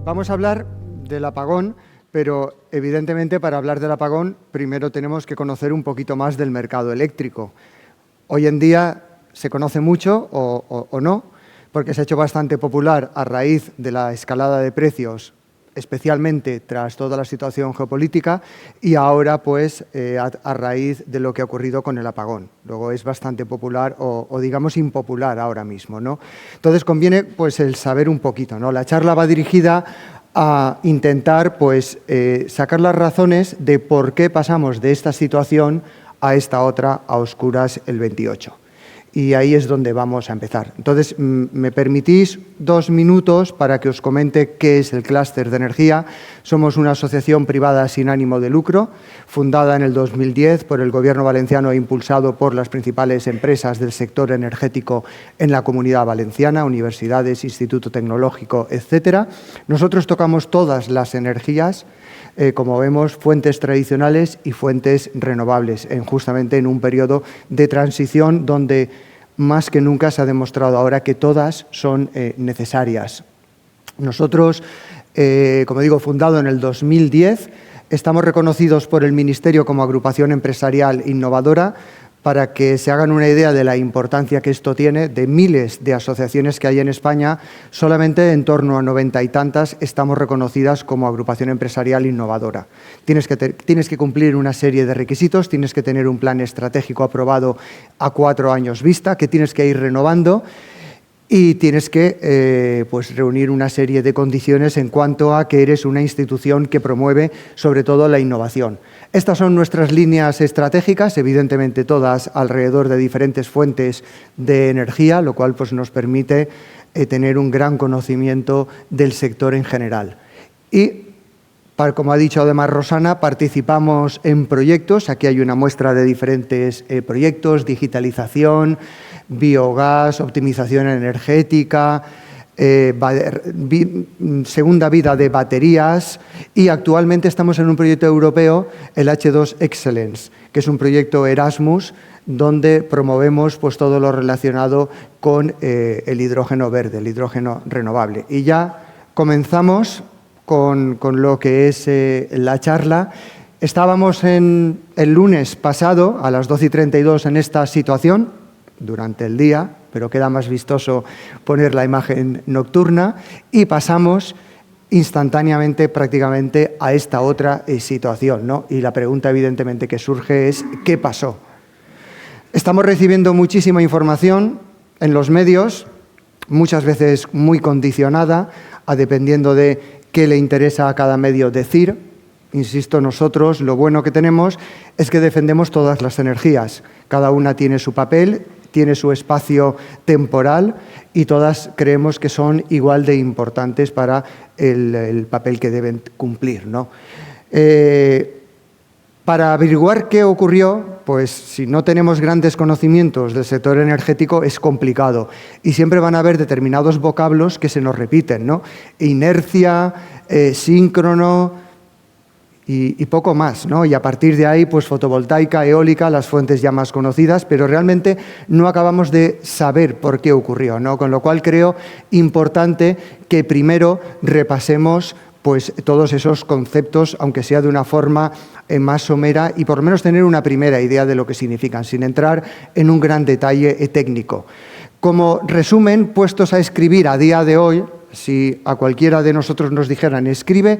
Vamos a hablar del apagón, pero evidentemente para hablar del apagón primero tenemos que conocer un poquito más del mercado eléctrico. Hoy en día se conoce mucho o no, porque se ha hecho bastante popular a raíz de la escalada de precios, especialmente tras toda la situación geopolítica, y ahora pues a raíz de lo que ha ocurrido con el apagón. Luego es bastante popular o digamos impopular ahora mismo, ¿no? Entonces conviene pues el saber un poquito, ¿no? La charla va dirigida a intentar pues sacar las razones de por qué pasamos de esta situación a esta otra a oscuras el 28. Y ahí es donde vamos a empezar. Entonces, ¿me permitís 2 minutos para que os comente qué es el Clúster de Energía? Somos una asociación privada sin ánimo de lucro, fundada en el 2010 por el Gobierno valenciano e impulsado por las principales empresas del sector energético en la Comunidad Valenciana, universidades, Instituto Tecnológico, etcétera. Nosotros tocamos todas las energías, como vemos, fuentes tradicionales y fuentes renovables, justamente en un periodo de transición donde más que nunca se ha demostrado ahora que todas son necesarias. Nosotros, como digo, fundado en el 2010, estamos reconocidos por el Ministerio como agrupación empresarial innovadora. Para que se hagan una idea de la importancia que esto tiene, de miles de asociaciones que hay en España, solamente en torno a 90 y tantas estamos reconocidas como agrupación empresarial innovadora. Tienes que cumplir una serie de requisitos, tienes que tener un plan estratégico aprobado a 4 años vista, que tienes que ir renovando, y tienes que pues reunir una serie de condiciones en cuanto a que eres una institución que promueve sobre todo la innovación. Estas son nuestras líneas estratégicas, evidentemente todas alrededor de diferentes fuentes de energía, lo cual pues, nos permite tener un gran conocimiento del sector en general. Y, como ha dicho además Rosana, participamos en proyectos. Aquí hay una muestra de diferentes proyectos: digitalización, biogás, optimización energética, segunda vida de baterías, y actualmente estamos en un proyecto europeo, el H2 Excellence, que es un proyecto Erasmus donde promovemos pues, todo lo relacionado con el hidrógeno verde, el hidrógeno renovable. Y ya comenzamos con lo que es la charla. Estábamos el lunes pasado a las 12:32 en esta situación, durante el día, pero queda más vistoso poner la imagen nocturna, y pasamos instantáneamente prácticamente a esta otra situación, ¿no? Y la pregunta evidentemente que surge es ¿qué pasó? Estamos recibiendo muchísima información en los medios, muchas veces muy condicionada, dependiendo de qué le interesa a cada medio decir. Insisto, nosotros lo bueno que tenemos es que defendemos todas las energías. Cada una tiene su papel, tiene su espacio temporal, y todas creemos que son igual de importantes para el papel que deben cumplir, ¿no? Para averiguar qué ocurrió, pues si no tenemos grandes conocimientos del sector energético es complicado, y siempre van a haber determinados vocablos que se nos repiten, ¿no? Inercia, síncrono, y poco más, ¿no? Y a partir de ahí, pues fotovoltaica, eólica, las fuentes ya más conocidas, pero realmente no acabamos de saber por qué ocurrió, ¿no? Con lo cual creo importante que primero repasemos pues todos esos conceptos, aunque sea de una forma más somera, y por lo menos tener una primera idea de lo que significan, sin entrar en un gran detalle técnico. Como resumen, puestos a escribir a día de hoy, si a cualquiera de nosotros nos dijeran, escribe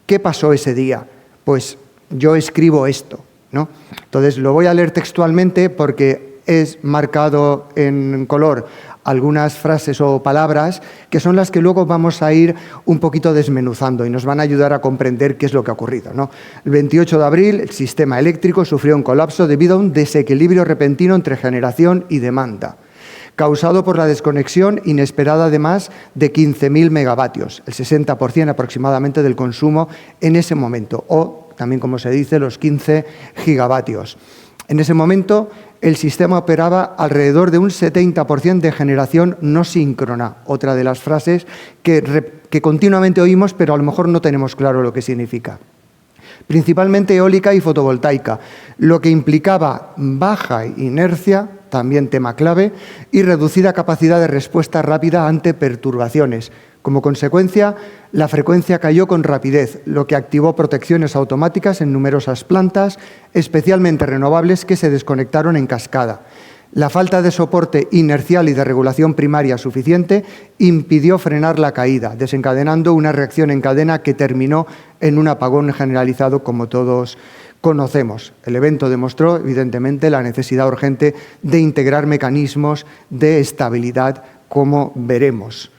qué pasó ese día, pues yo escribo esto, ¿no? Entonces lo voy a leer textualmente porque es marcado en color algunas frases o palabras que son las que luego vamos a ir un poquito desmenuzando y nos van a ayudar a comprender qué es lo que ha ocurrido, ¿no? El 28 de abril el sistema eléctrico sufrió un colapso debido a un desequilibrio repentino entre generación y demanda, causado por la desconexión inesperada de más de 15.000 megavatios, el 60% aproximadamente del consumo en ese momento, o también, como se dice, los 15 gigavatios. En ese momento, el sistema operaba alrededor de un 70% de generación no síncrona, otra de las frases que continuamente oímos, pero a lo mejor no tenemos claro lo que significa. Principalmente eólica y fotovoltaica, lo que implicaba baja inercia, también tema clave, y reducida capacidad de respuesta rápida ante perturbaciones. Como consecuencia, la frecuencia cayó con rapidez, lo que activó protecciones automáticas en numerosas plantas, especialmente renovables, que se desconectaron en cascada. La falta de soporte inercial y de regulación primaria suficiente impidió frenar la caída, desencadenando una reacción en cadena que terminó en un apagón generalizado, como todos conocemos. El evento demostró, evidentemente, la necesidad urgente de integrar mecanismos de estabilidad, como veremos.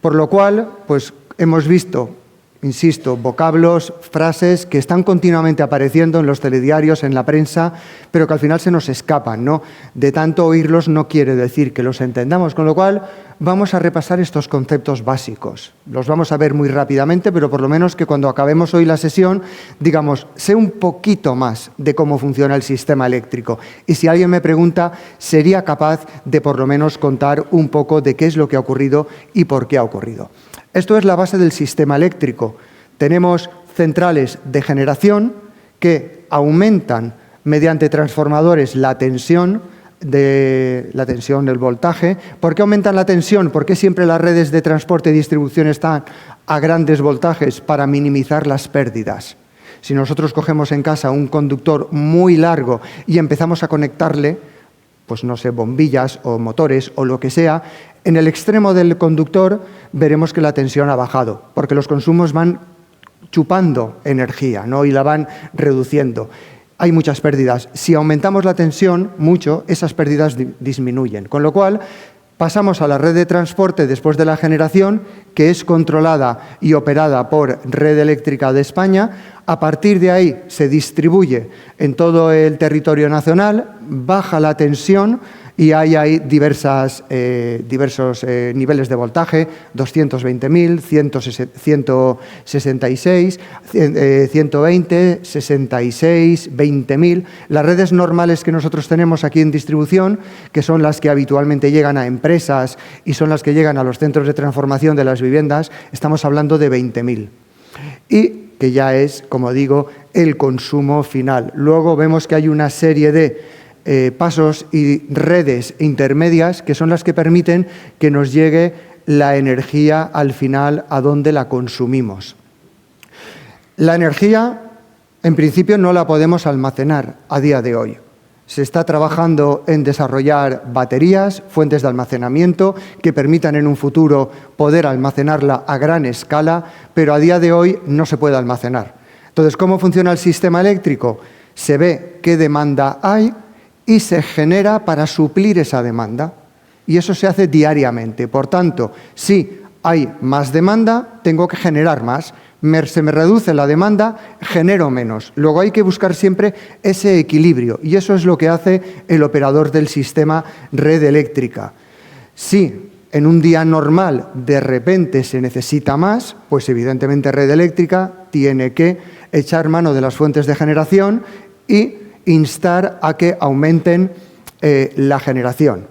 Por lo cual, pues hemos visto, insisto, vocablos, frases que están continuamente apareciendo en los telediarios, en la prensa, pero que al final se nos escapan, ¿no? De tanto oírlos no quiere decir que los entendamos, con lo cual vamos a repasar estos conceptos básicos. Los vamos a ver muy rápidamente, pero por lo menos que cuando acabemos hoy la sesión, digamos, sé un poquito más de cómo funciona el sistema eléctrico. Y si alguien me pregunta, sería capaz de por lo menos contar un poco de qué es lo que ha ocurrido y por qué ha ocurrido. Esto es la base del sistema eléctrico. Tenemos centrales de generación que aumentan mediante transformadores la tensión del voltaje. ¿Por qué aumentan la tensión? ¿Por qué siempre las redes de transporte y distribución están a grandes voltajes? Para minimizar las pérdidas. Si nosotros cogemos en casa un conductor muy largo y empezamos a conectarle, pues no sé, bombillas o motores o lo que sea, en el extremo del conductor veremos que la tensión ha bajado, porque los consumos van chupando energía, ¿no? Y la van reduciendo. Hay muchas pérdidas. Si aumentamos la tensión mucho, esas pérdidas disminuyen. Con lo cual, pasamos a la red de transporte después de la generación, que es controlada y operada por Red Eléctrica de España. A partir de ahí se distribuye en todo el territorio nacional, baja la tensión y hay diversos niveles de voltaje, 220.000, 166, 120, 66, 20.000. Las redes normales que nosotros tenemos aquí en distribución, que son las que habitualmente llegan a empresas y son las que llegan a los centros de transformación de las viviendas, estamos hablando de 20.000. Y que ya es, como digo, el consumo final. Luego vemos que hay una serie de pasos y redes intermedias que son las que permiten que nos llegue la energía al final a donde la consumimos. La energía, en principio, no la podemos almacenar a día de hoy. Se está trabajando en desarrollar baterías, fuentes de almacenamiento que permitan en un futuro poder almacenarla a gran escala, pero a día de hoy no se puede almacenar. Entonces, ¿cómo funciona el sistema eléctrico? Se ve qué demanda hay y se genera para suplir esa demanda. Y eso se hace diariamente. Por tanto, si hay más demanda, tengo que generar más. Se me reduce la demanda, genero menos. Luego hay que buscar siempre ese equilibrio. Y eso es lo que hace el operador del sistema red eléctrica. Si en un día normal de repente se necesita más, pues evidentemente Red Eléctrica tiene que echar mano de las fuentes de generación y instar a que aumenten la generación.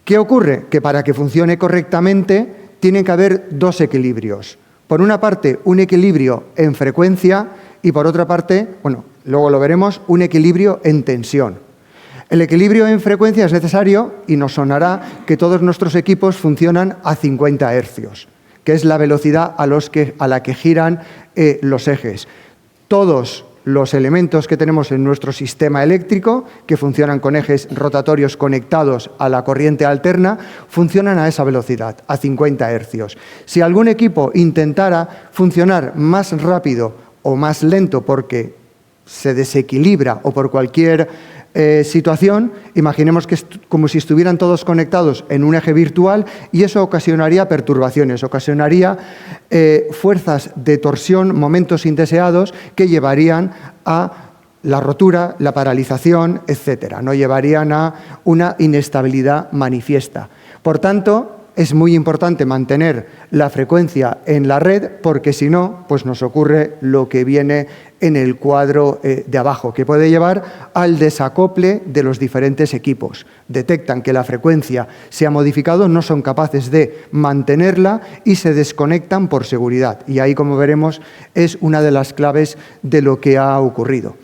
¿Qué ocurre? Que para que funcione correctamente tiene que haber dos equilibrios. Por una parte, un equilibrio en frecuencia y por otra parte, bueno, luego lo veremos, un equilibrio en tensión. El equilibrio en frecuencia es necesario y nos sonará que todos nuestros equipos funcionan a 50 hercios, que es la velocidad a la que giran los ejes. Todos los elementos que tenemos en nuestro sistema eléctrico, que funcionan con ejes rotatorios conectados a la corriente alterna, funcionan a esa velocidad, a 50 hercios. Si algún equipo intentara funcionar más rápido o más lento porque se desequilibra o por cualquier situación, imaginemos que es como si estuvieran todos conectados en un eje virtual y eso ocasionaría perturbaciones, ocasionaría fuerzas de torsión, momentos indeseados que llevarían a la rotura, la paralización, etcétera. No llevarían a una inestabilidad manifiesta. Por tanto, es muy importante mantener la frecuencia en la red porque si no, pues nos ocurre lo que viene en el cuadro de abajo, que puede llevar al desacople de los diferentes equipos. Detectan que la frecuencia se ha modificado, no son capaces de mantenerla y se desconectan por seguridad. Y ahí, como veremos, es una de las claves de lo que ha ocurrido.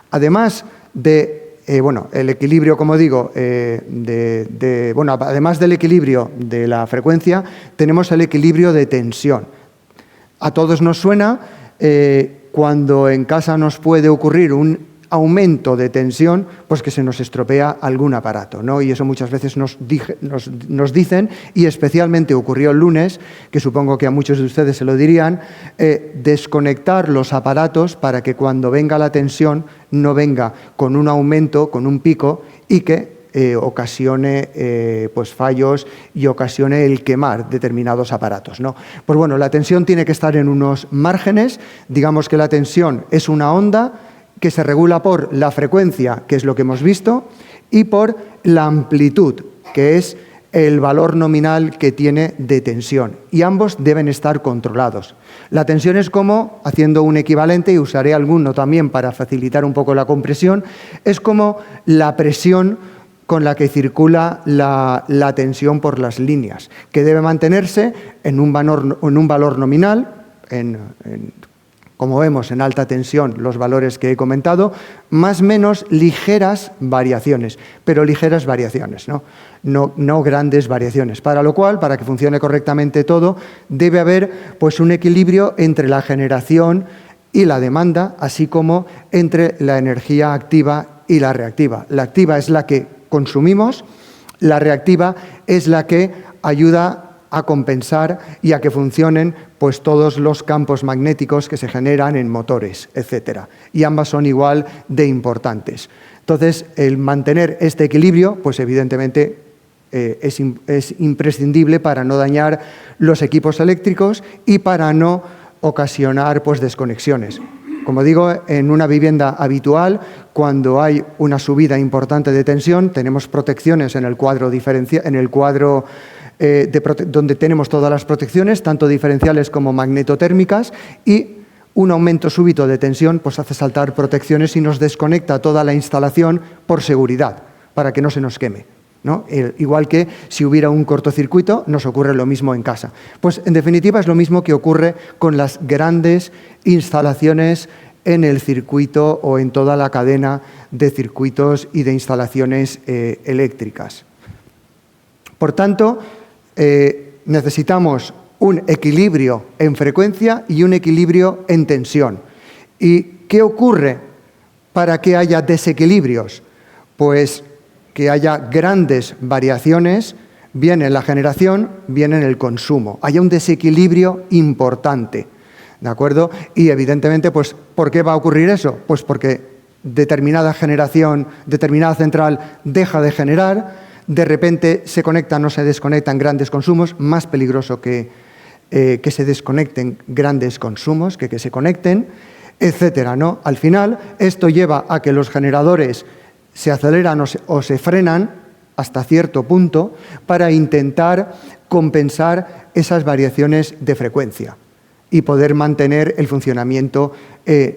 Además de bueno, el equilibrio, como digo, bueno, además del equilibrio de la frecuencia, tenemos el equilibrio de tensión. A todos nos suena cuando en casa nos puede ocurrir un aumento de tensión, pues que se nos estropea algún aparato, ¿no? Y eso muchas veces nos dicen, y especialmente ocurrió el lunes, que supongo que a muchos de ustedes se lo dirían, desconectar los aparatos para que cuando venga la tensión no venga con un aumento, con un pico, y que ocasione pues fallos y ocasione el quemar determinados aparatos, ¿no? Pues bueno, la tensión tiene que estar en unos márgenes. Digamos que la tensión es una onda que se regula por la frecuencia, que es lo que hemos visto, y por la amplitud, que es el valor nominal que tiene de tensión. Y ambos deben estar controlados. La tensión es como, haciendo un equivalente, y usaré alguno también para facilitar un poco la compresión, es como la presión con la que circula la tensión por las líneas, que debe mantenerse en un valor nominal, como vemos en alta tensión, los valores que he comentado, más o menos ligeras variaciones, pero ligeras variaciones, no grandes variaciones. Para lo cual, para que funcione correctamente todo, debe haber pues, un equilibrio entre la generación y la demanda, así como entre la energía activa y la reactiva. La activa es la que consumimos, la reactiva es la que ayuda a compensar y a que funcionen pues, todos los campos magnéticos que se generan en motores, etc. Y ambas son igual de importantes. Entonces, el mantener este equilibrio, pues evidentemente es imprescindible para no dañar los equipos eléctricos y para no ocasionar pues, desconexiones. Como digo, en una vivienda habitual, cuando hay una subida importante de tensión, tenemos protecciones en el cuadro donde tenemos todas las protecciones, tanto diferenciales como magnetotérmicas, y un aumento súbito de tensión pues hace saltar protecciones y nos desconecta toda la instalación por seguridad, para que no se nos queme, ¿no? Igual que si hubiera un cortocircuito, nos ocurre lo mismo en casa. Pues en definitiva es lo mismo que ocurre con las grandes instalaciones en el circuito o en toda la cadena de circuitos y de instalaciones eléctricas. Por tanto, necesitamos un equilibrio en frecuencia y un equilibrio en tensión. ¿Y qué ocurre para que haya desequilibrios? Pues que haya grandes variaciones, bien en la generación, bien en el consumo. Haya un desequilibrio importante, ¿de acuerdo? Y evidentemente, pues, ¿por qué va a ocurrir eso? Pues porque determinada generación, determinada central deja de generar, de repente se conectan o se desconectan grandes consumos, más peligroso que se desconecten grandes consumos que se conecten, etcétera, ¿no? Al final, esto lleva a que los generadores se aceleran o se frenan hasta cierto punto para intentar compensar esas variaciones de frecuencia y poder mantener el funcionamiento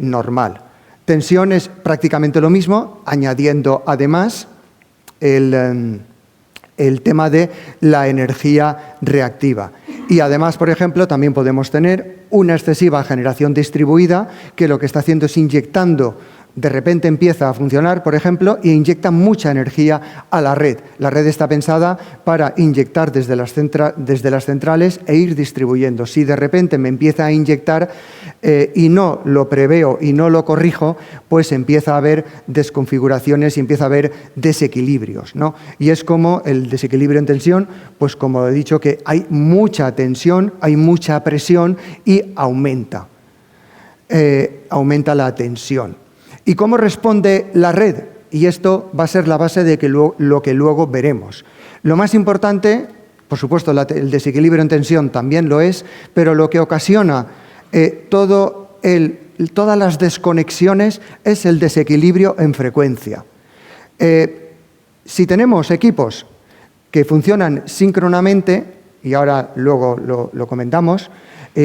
normal. Tensión es prácticamente lo mismo, añadiendo además el tema de la energía reactiva. Y además, por ejemplo, también podemos tener una excesiva generación distribuida que lo que está haciendo es inyectando, de repente empieza a funcionar, por ejemplo, e inyecta mucha energía a la red. La red está pensada para inyectar desde las centrales e ir distribuyendo. Si de repente me empieza a inyectar y no lo preveo y no lo corrijo, pues empieza a haber desconfiguraciones y empieza a haber desequilibrios, ¿no? Y es como el desequilibrio en tensión, pues como he dicho, que hay mucha tensión, hay mucha presión y aumenta la tensión. ¿Y cómo responde la red? Y esto va a ser la base de lo que luego veremos. Lo más importante, por supuesto, el desequilibrio en tensión también lo es, pero lo que ocasiona todas las desconexiones es el desequilibrio en frecuencia. Si tenemos equipos que funcionan síncronamente, y ahora luego lo comentamos,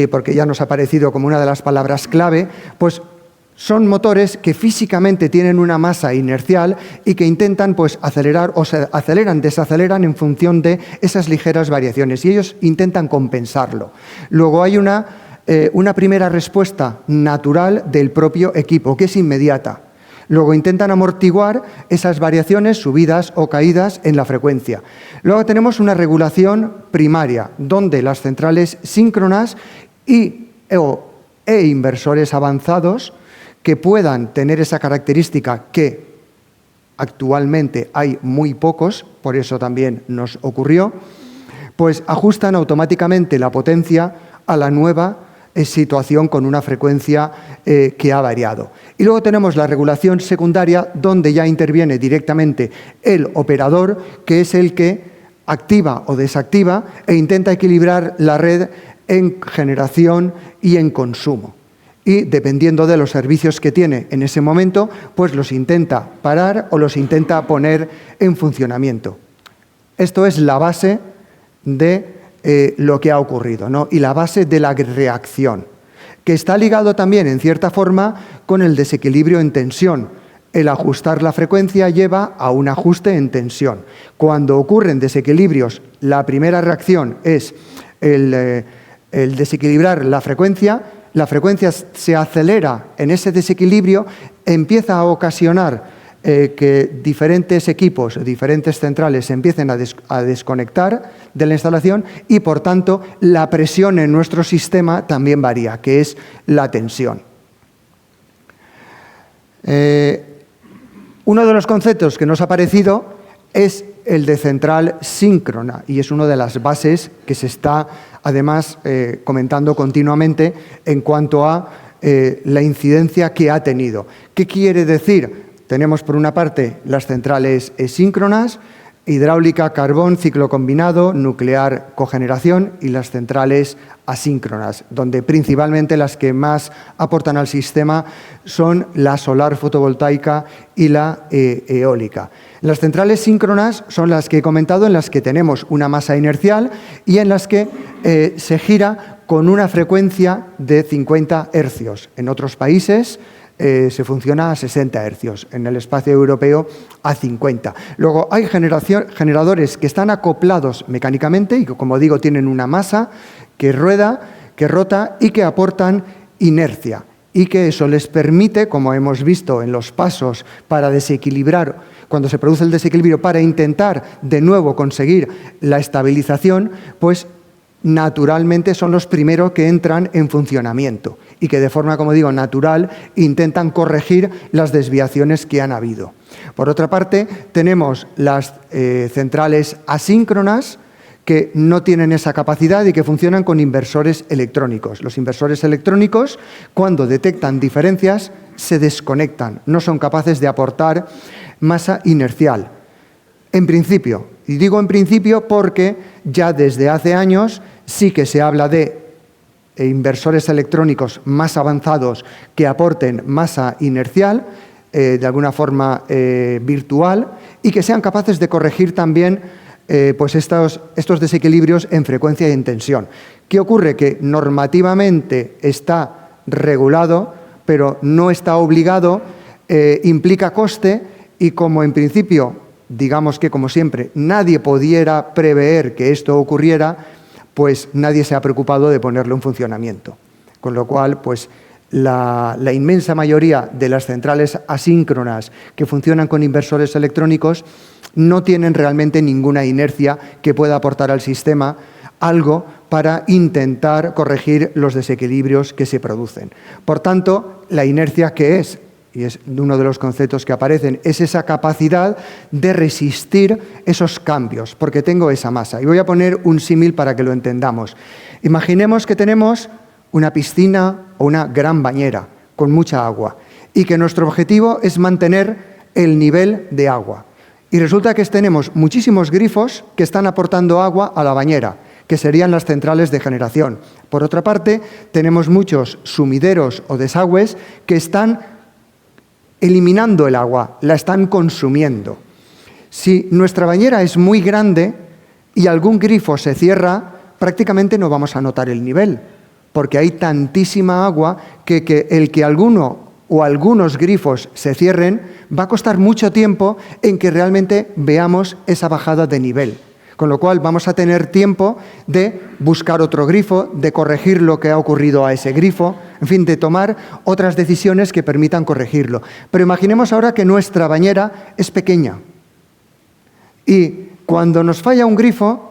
porque ya nos ha parecido como una de las palabras clave, pues son motores que físicamente tienen una masa inercial y que intentan pues, acelerar o se aceleran, desaceleran en función de esas ligeras variaciones y ellos intentan compensarlo. Luego hay una primera respuesta natural del propio equipo, que es inmediata. Luego intentan amortiguar esas variaciones, subidas o caídas en la frecuencia. Luego tenemos una regulación primaria, donde las centrales síncronas e inversores avanzados que puedan tener esa característica que actualmente hay muy pocos, por eso también nos ocurrió, pues ajustan automáticamente la potencia a la nueva situación con una frecuencia que ha variado. Y luego tenemos la regulación secundaria, donde ya interviene directamente el operador, que es el que activa o desactiva e intenta equilibrar la red en generación y en consumo. Y dependiendo de los servicios que tiene en ese momento, pues los intenta parar o los intenta poner en funcionamiento. Esto es la base de lo que ha ocurrido, ¿no? Y la base de la reacción, que está ligado también, en cierta forma, con el desequilibrio en tensión. El ajustar la frecuencia lleva a un ajuste en tensión. Cuando ocurren desequilibrios, la primera reacción es el desequilibrar la frecuencia se acelera en ese desequilibrio, empieza a ocasionar que diferentes equipos, diferentes centrales se empiecen a desconectar de la instalación y, por tanto, la presión en nuestro sistema también varía, que es la tensión. Uno de los conceptos que nos ha parecido es el de central síncrona, y es una de las bases que se está, además, comentando continuamente en cuanto a la incidencia que ha tenido. ¿Qué quiere decir? Tenemos, por una parte, las centrales síncronas, hidráulica, carbón, ciclo combinado, nuclear, cogeneración, y las centrales asíncronas, donde principalmente las que más aportan al sistema son la solar fotovoltaica y la eólica. Las centrales síncronas son las que he comentado, en las que tenemos una masa inercial y en las que se gira con una frecuencia de 50 hercios. En otros países se funciona a 60 hercios, en el espacio europeo a 50. Luego hay generadores que están acoplados mecánicamente y que, como digo, tienen una masa que rueda, que rota y que aportan inercia, y que eso les permite, como hemos visto en los pasos para desequilibrar, cuando se produce el desequilibrio, para intentar de nuevo conseguir la estabilización, pues naturalmente son los primeros que entran en funcionamiento y que de forma, como digo, natural intentan corregir las desviaciones que han habido. Por otra parte, tenemos las centrales asíncronas, que no tienen esa capacidad y que funcionan con inversores electrónicos. Los inversores electrónicos, cuando detectan diferencias, se desconectan, no son capaces de aportar masa inercial. En principio, y digo en principio porque ya desde hace años sí que se habla de inversores electrónicos más avanzados que aporten masa inercial, de alguna forma virtual, y que sean capaces de corregir también pues estos desequilibrios en frecuencia y en tensión. ¿Qué ocurre? Que normativamente está regulado, pero no está obligado, implica coste, y como en principio, digamos que como siempre, nadie pudiera prever que esto ocurriera, pues nadie se ha preocupado de ponerlo en funcionamiento. Con lo cual, pues la inmensa mayoría de las centrales asíncronas que funcionan con inversores electrónicos no tienen realmente ninguna inercia que pueda aportar al sistema algo para intentar corregir los desequilibrios que se producen. Por tanto, la inercia, ¿qué es? Y es uno de los conceptos que aparecen, es esa capacidad de resistir esos cambios, porque tengo esa masa. Y voy a poner un símil para que lo entendamos. Imaginemos que tenemos una piscina o una gran bañera con mucha agua y que nuestro objetivo es mantener el nivel de agua. Y resulta que tenemos muchísimos grifos que están aportando agua a la bañera, que serían las centrales de generación. Por otra parte, tenemos muchos sumideros o desagües que están eliminando el agua, la están consumiendo. Si nuestra bañera es muy grande y algún grifo se cierra, prácticamente no vamos a notar el nivel, porque hay tantísima agua que el que alguno o algunos grifos se cierren va a costar mucho tiempo en que realmente veamos esa bajada de nivel. Con lo cual vamos a tener tiempo de buscar otro grifo, de corregir lo que ha ocurrido a ese grifo, en fin, de tomar otras decisiones que permitan corregirlo. Pero imaginemos ahora que nuestra bañera es pequeña y cuando nos falla un grifo,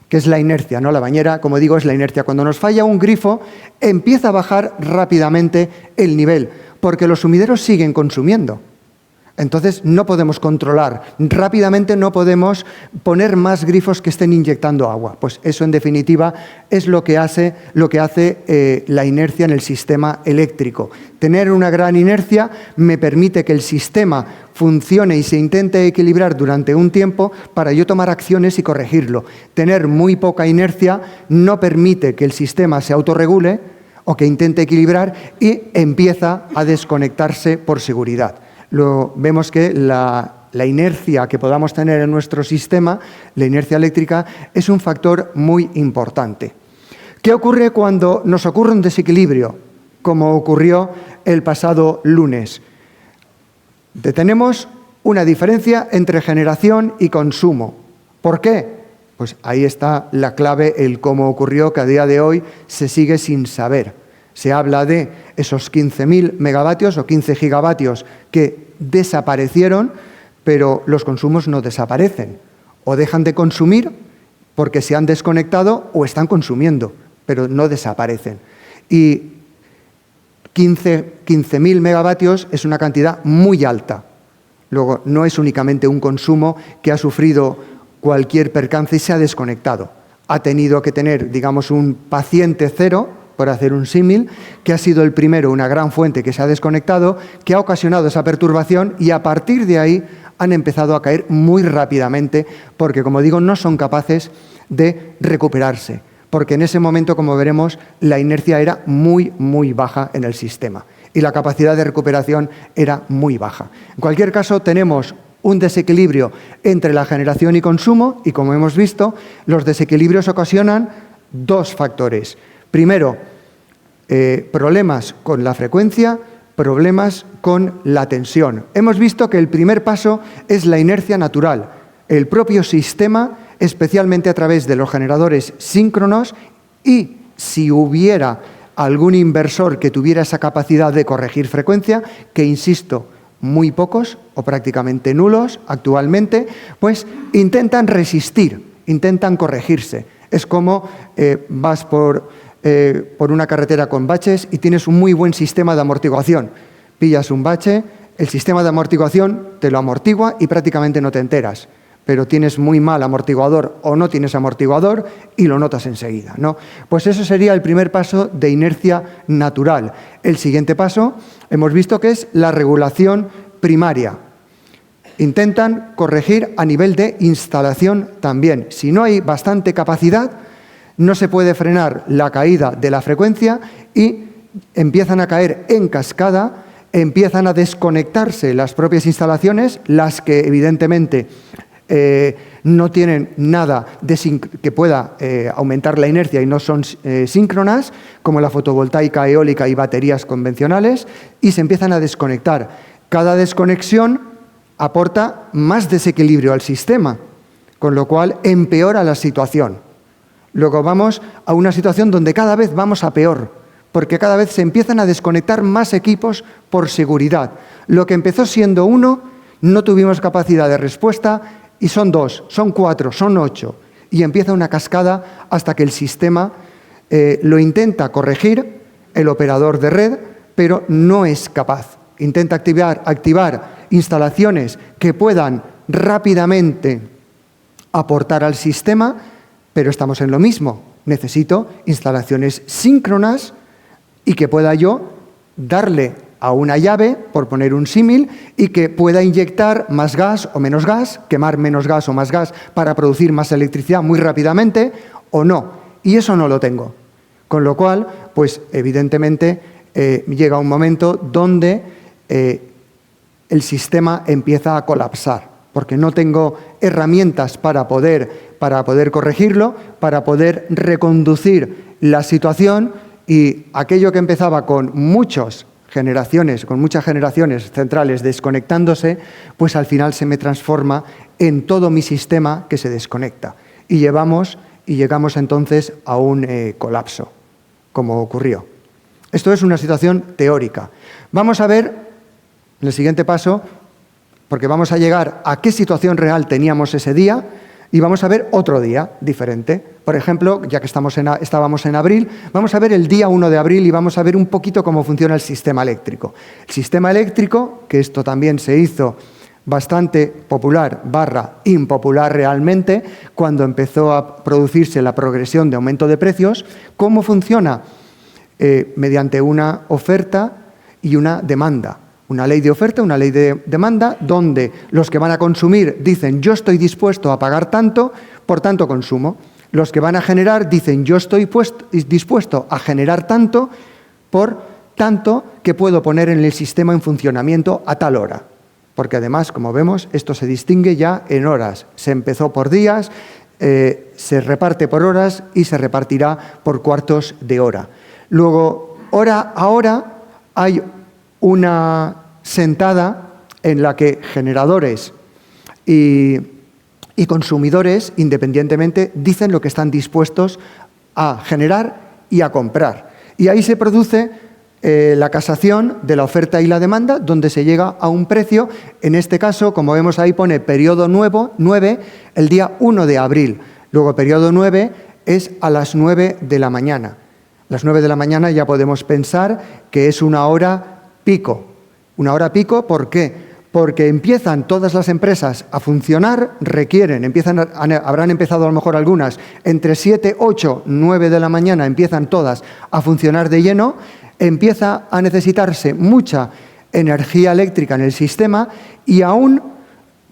que es la inercia, ¿no? La bañera, como digo, es la inercia. Cuando nos falla un grifo, empieza a bajar rápidamente el nivel, porque los sumideros siguen consumiendo. Entonces no podemos controlar, rápidamente no podemos poner más grifos que estén inyectando agua. Pues eso, en definitiva, es lo que hace la inercia en el sistema eléctrico. Tener una gran inercia me permite que el sistema funcione y se intente equilibrar durante un tiempo para yo tomar acciones y corregirlo. Tener muy poca inercia no permite que el sistema se autorregule o que intente equilibrar y empieza a desconectarse por seguridad. Vemos que la inercia que podamos tener en nuestro sistema, la inercia eléctrica, es un factor muy importante. ¿Qué ocurre cuando nos ocurre un desequilibrio, como ocurrió el pasado lunes? Tenemos una diferencia entre generación y consumo. ¿Por qué? Pues ahí está la clave, el cómo ocurrió, que a día de hoy se sigue sin saber. Se habla de esos 15.000 megavatios o 15 gigavatios que desaparecieron, pero los consumos no desaparecen. O dejan de consumir porque se han desconectado o están consumiendo, pero no desaparecen. Y 15.000 megavatios es una cantidad muy alta. Luego, no es únicamente un consumo que ha sufrido cualquier percance y se ha desconectado. Ha tenido que tener, digamos, un paciente cero, por hacer un símil, que ha sido el primero, una gran fuente que se ha desconectado, que ha ocasionado esa perturbación y a partir de ahí han empezado a caer muy rápidamente porque, como digo, no son capaces de recuperarse, porque en ese momento, como veremos, la inercia era muy, muy baja en el sistema y la capacidad de recuperación era muy baja. En cualquier caso, tenemos un desequilibrio entre la generación y consumo y, como hemos visto, los desequilibrios ocasionan dos factores. Primero, problemas con la frecuencia, problemas con la tensión. Hemos visto que el primer paso es la inercia natural. El propio sistema, especialmente a través de los generadores síncronos, y si hubiera algún inversor que tuviera esa capacidad de corregir frecuencia, que insisto, muy pocos o prácticamente nulos actualmente, pues intentan resistir, intentan corregirse. Es como vas por una carretera con baches y tienes un muy buen sistema de amortiguación. Pillas un bache, el sistema de amortiguación te lo amortigua y prácticamente no te enteras. Pero tienes muy mal amortiguador o no tienes amortiguador y lo notas enseguida, ¿no? Pues eso sería el primer paso de inercia natural. El siguiente paso hemos visto que es la regulación primaria. Intentan corregir a nivel de instalación también. Si no hay bastante capacidad, no se puede frenar la caída de la frecuencia y empiezan a caer en cascada, empiezan a desconectarse las propias instalaciones, las que evidentemente no tienen nada que pueda aumentar la inercia y no son síncronas, como la fotovoltaica, eólica y baterías convencionales, y se empiezan a desconectar. Cada desconexión aporta más desequilibrio al sistema, con lo cual empeora la situación. Luego vamos a una situación donde cada vez vamos a peor, porque cada vez se empiezan a desconectar más equipos por seguridad. Lo que empezó siendo uno, no tuvimos capacidad de respuesta, y son 2, son 4, son 8, y empieza una cascada hasta que el sistema lo intenta corregir, el operador de red, pero no es capaz. Intenta activar instalaciones que puedan rápidamente aportar al sistema, pero estamos en lo mismo. Necesito instalaciones síncronas y que pueda yo darle a una llave, por poner un símil, y que pueda inyectar más gas o menos gas, quemar menos gas o más gas para producir más electricidad muy rápidamente o no. Y eso no lo tengo. Con lo cual, pues evidentemente llega un momento donde el sistema empieza a colapsar, porque no tengo herramientas para poder corregirlo, para poder reconducir la situación, y aquello que empezaba con muchas generaciones centrales desconectándose, pues al final se me transforma en todo mi sistema que se desconecta. Y llegamos entonces a un colapso, como ocurrió. Esto es una situación teórica. Vamos a ver, en el siguiente paso, porque vamos a llegar a qué situación real teníamos ese día y vamos a ver otro día diferente. Por ejemplo, ya que estábamos en abril, vamos a ver el día 1 de abril y vamos a ver un poquito cómo funciona el sistema eléctrico. El sistema eléctrico, que esto también se hizo bastante popular / impopular realmente, cuando empezó a producirse la progresión de aumento de precios. ¿Cómo funciona? Mediante una oferta y una demanda. Una ley de oferta, una ley de demanda, donde los que van a consumir dicen yo estoy dispuesto a pagar tanto, por tanto consumo. Los que van a generar dicen yo estoy dispuesto a generar tanto, por tanto que puedo poner en el sistema en funcionamiento a tal hora. Porque además, como vemos, esto se distingue ya en horas. Se empezó por días, se reparte por horas y se repartirá por cuartos de hora. Luego, hora a hora, hay una sentada en la que generadores y consumidores, independientemente, dicen lo que están dispuestos a generar y a comprar. Y ahí se produce la casación de la oferta y la demanda, donde se llega a un precio. En este caso, como vemos ahí, pone periodo 9, el día 1 de abril. Luego, periodo 9 es a las 9 de la mañana. Las 9 de la mañana ya podemos pensar que es una hora pico. Una hora pico, ¿por qué? Porque empiezan todas las empresas a funcionar, habrán empezado a lo mejor algunas, entre 7, 8, 9 de la mañana empiezan todas a funcionar de lleno, empieza a necesitarse mucha energía eléctrica en el sistema y aún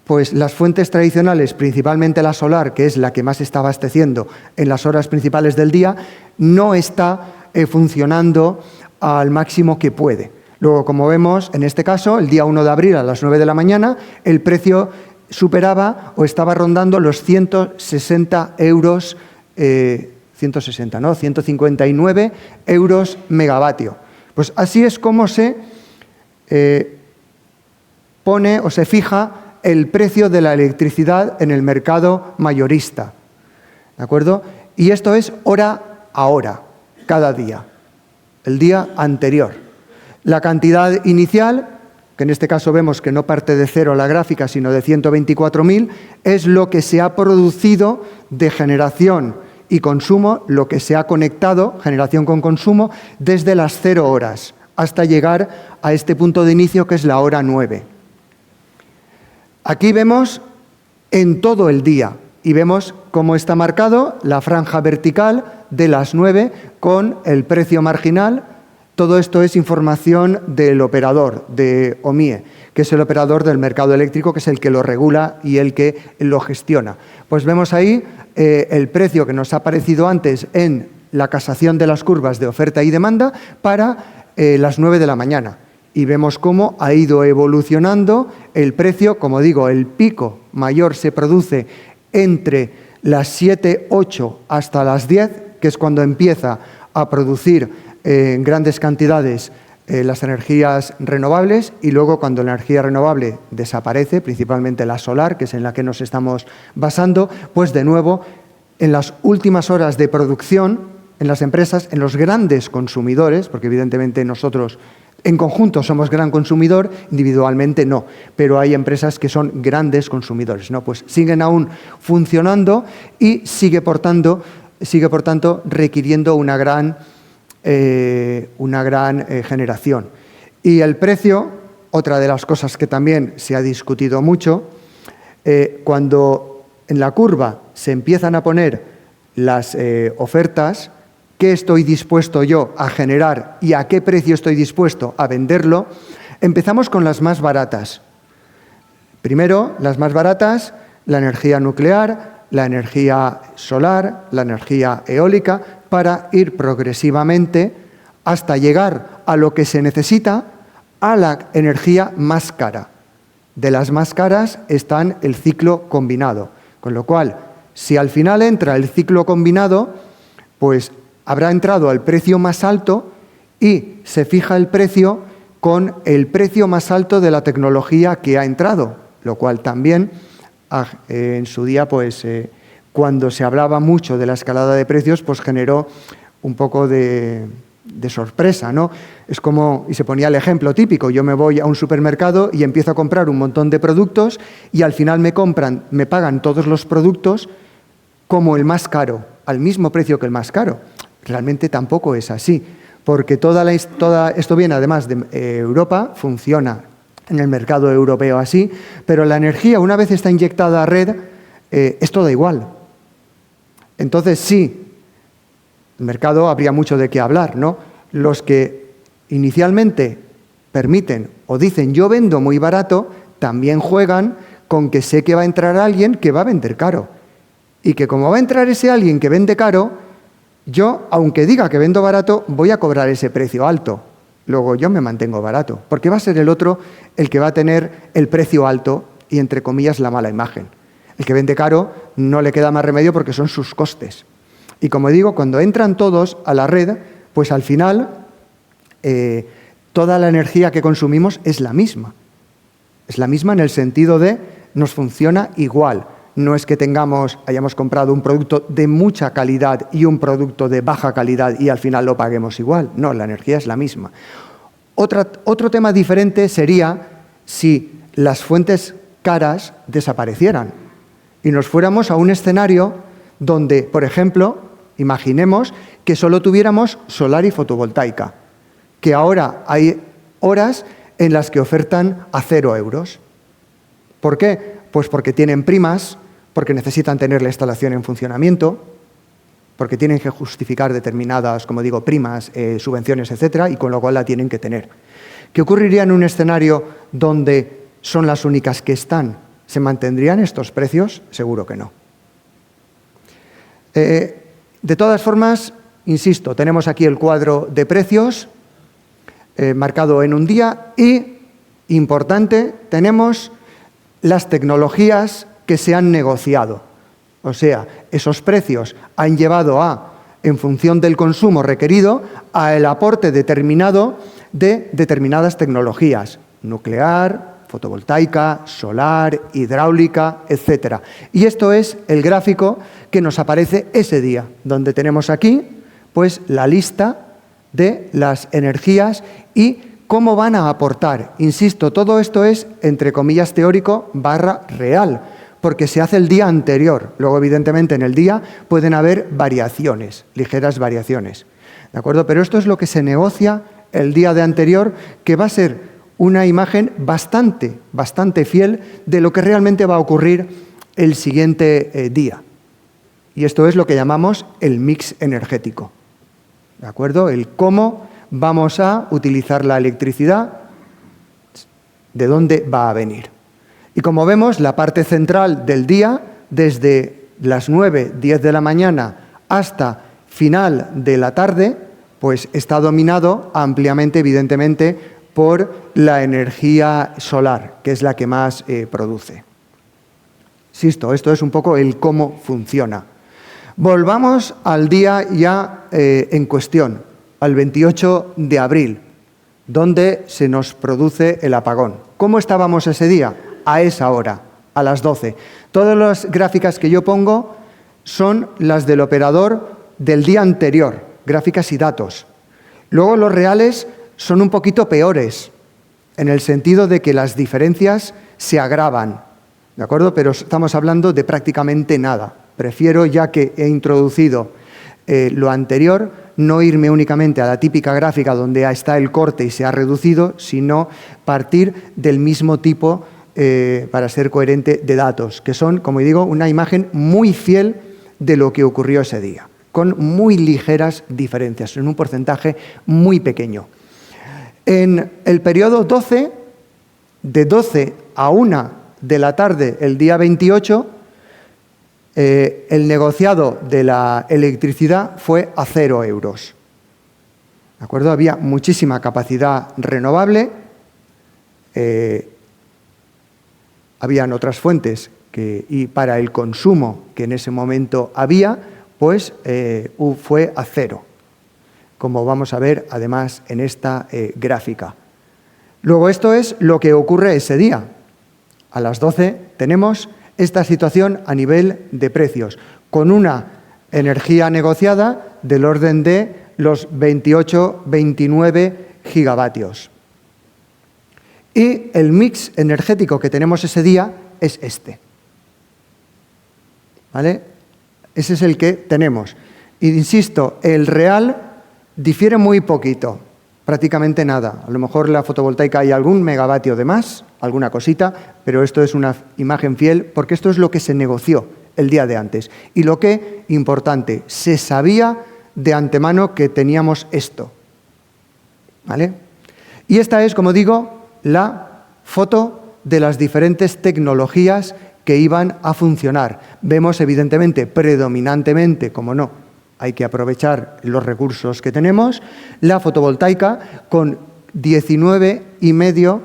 pues las fuentes tradicionales, principalmente la solar, que es la que más está abasteciendo en las horas principales del día, no está funcionando al máximo que puede. Luego, como vemos, en este caso, el día 1 de abril a las 9 de la mañana, el precio superaba o estaba rondando los 160 euros, 159 euros megavatio. Pues así es como se pone o se fija el precio de la electricidad en el mercado mayorista. ¿De acuerdo? Y esto es hora a hora, cada día, el día anterior. La cantidad inicial, que en este caso vemos que no parte de cero la gráfica, sino de 124.000, es lo que se ha producido de generación y consumo, lo que se ha conectado, generación con consumo, desde las 0 horas hasta llegar a este punto de inicio que es la hora 9. Aquí vemos en todo el día y vemos cómo está marcado la franja vertical de las 9 con el precio marginal. Todo esto es información del operador, de OMIE, que es el operador del mercado eléctrico, que es el que lo regula y el que lo gestiona. Pues vemos ahí el precio que nos ha aparecido antes en la casación de las curvas de oferta y demanda para las 9 de la mañana. Y vemos cómo ha ido evolucionando el precio. Como digo, el pico mayor se produce entre las 7, 8 hasta las 10, que es cuando empieza a producir en grandes cantidades las energías renovables, y luego cuando la energía renovable desaparece, principalmente la solar, que es en la que nos estamos basando, pues de nuevo en las últimas horas de producción, en las empresas, en los grandes consumidores, porque evidentemente nosotros en conjunto somos gran consumidor, individualmente no, pero hay empresas que son grandes consumidores, ¿no? Pues siguen aún funcionando y sigue por tanto requiriendo una gran generación. Y el precio, otra de las cosas que también se ha discutido mucho, cuando en la curva se empiezan a poner las ofertas, ¿qué estoy dispuesto yo a generar y a qué precio estoy dispuesto a venderlo? Empezamos con las más baratas. Primero, las más baratas, la energía nuclear, la energía solar, la energía eólica, para ir progresivamente hasta llegar a lo que se necesita, a la energía más cara. De las más caras están el ciclo combinado, con lo cual, si al final entra el ciclo combinado, pues habrá entrado al precio más alto y se fija el precio con el precio más alto de la tecnología que ha entrado, lo cual también en su día, pues cuando se hablaba mucho de la escalada de precios, pues generó un poco de sorpresa, ¿no? Es como, y se ponía el ejemplo típico, yo me voy a un supermercado y empiezo a comprar un montón de productos y al final me pagan todos los productos como el más caro, al mismo precio que el más caro. Realmente tampoco es así, porque esto viene además de Europa, funciona en el mercado europeo así, pero la energía, una vez está inyectada a red, es toda igual. Entonces, sí, el mercado habría mucho de qué hablar, ¿no? Los que inicialmente permiten o dicen yo vendo muy barato, también juegan con que sé que va a entrar alguien que va a vender caro. Y que como va a entrar ese alguien que vende caro, yo, aunque diga que vendo barato, voy a cobrar ese precio alto. Luego yo me mantengo barato, porque va a ser el otro el que va a tener el precio alto y, entre comillas, la mala imagen. El que vende caro no le queda más remedio porque son sus costes. Y como digo, cuando entran todos a la red, pues al final toda la energía que consumimos es la misma. Es la misma en el sentido de nos funciona igual. No es que hayamos comprado un producto de mucha calidad y un producto de baja calidad y al final lo paguemos igual. No, la energía es la misma. Otro tema diferente sería si las fuentes caras desaparecieran y nos fuéramos a un escenario donde, por ejemplo, imaginemos que solo tuviéramos solar y fotovoltaica, que ahora hay horas en las que ofertan a 0 euros. ¿Por qué? Pues porque tienen primas, porque necesitan tener la instalación en funcionamiento, porque tienen que justificar determinadas, como digo, primas, subvenciones, etcétera, y con lo cual la tienen que tener. ¿Qué ocurriría en un escenario donde son las únicas que están? ¿Se mantendrían estos precios? Seguro que no. De todas formas, insisto, tenemos aquí el cuadro de precios marcado en un día y, importante, tenemos las tecnologías que se han negociado. O sea, esos precios han llevado en función del consumo requerido, al aporte determinado de determinadas tecnologías, nuclear, fotovoltaica, solar, hidráulica, etcétera. Y esto es el gráfico que nos aparece ese día, donde tenemos aquí pues la lista de las energías y cómo van a aportar. Insisto, todo esto es, entre comillas, teórico / real, porque se hace el día anterior. Luego, evidentemente, en el día pueden haber variaciones, ligeras variaciones. ¿De acuerdo? Pero esto es lo que se negocia el día de anterior, que va a ser una imagen bastante fiel de lo que realmente va a ocurrir el siguiente día. Y esto es lo que llamamos el mix energético. ¿De acuerdo? El cómo vamos a utilizar la electricidad, de dónde va a venir. Y como vemos, la parte central del día, desde las 9, 10 de la mañana hasta final de la tarde, pues está dominado ampliamente, evidentemente, por la energía solar, que es la que más produce. Insisto, esto es un poco el cómo funciona. Volvamos al día ya en cuestión, al 28 de abril, donde se nos produce el apagón. ¿Cómo estábamos ese día? A esa hora, a las 12. Todas las gráficas que yo pongo son las del operador del día anterior, gráficas y datos. Luego los reales son un poquito peores, en el sentido de que las diferencias se agravan, ¿de acuerdo? Pero estamos hablando de prácticamente nada. Prefiero, ya que he introducido lo anterior, no irme únicamente a la típica gráfica donde está el corte y se ha reducido, sino partir del mismo tipo para ser coherente de datos, que son, como digo, una imagen muy fiel de lo que ocurrió ese día, con muy ligeras diferencias, en un porcentaje muy pequeño. En el periodo 12, de 12 a 1 de la tarde, el día 28, el negociado de la electricidad fue a 0 euros. ¿De acuerdo? Había muchísima capacidad renovable, habían otras fuentes y para el consumo que en ese momento había, pues fue a 0. Como vamos a ver además en esta gráfica. Luego esto es lo que ocurre ese día. A las 12 tenemos esta situación a nivel de precios, con una energía negociada del orden de los 28, 29 gigavatios. Y el mix energético que tenemos ese día es este. ¿Vale? Ese es el que tenemos. Y insisto, el real difiere muy poquito, prácticamente nada. A lo mejor la fotovoltaica hay algún megavatio de más, alguna cosita, pero esto es una imagen fiel porque esto es lo que se negoció el día de antes. Y lo que, importante, se sabía de antemano que teníamos esto. ¿Vale? Y esta es, como digo, la foto de las diferentes tecnologías que iban a funcionar. Vemos, evidentemente, predominantemente, como no, hay que aprovechar los recursos que tenemos, la fotovoltaica con 19,5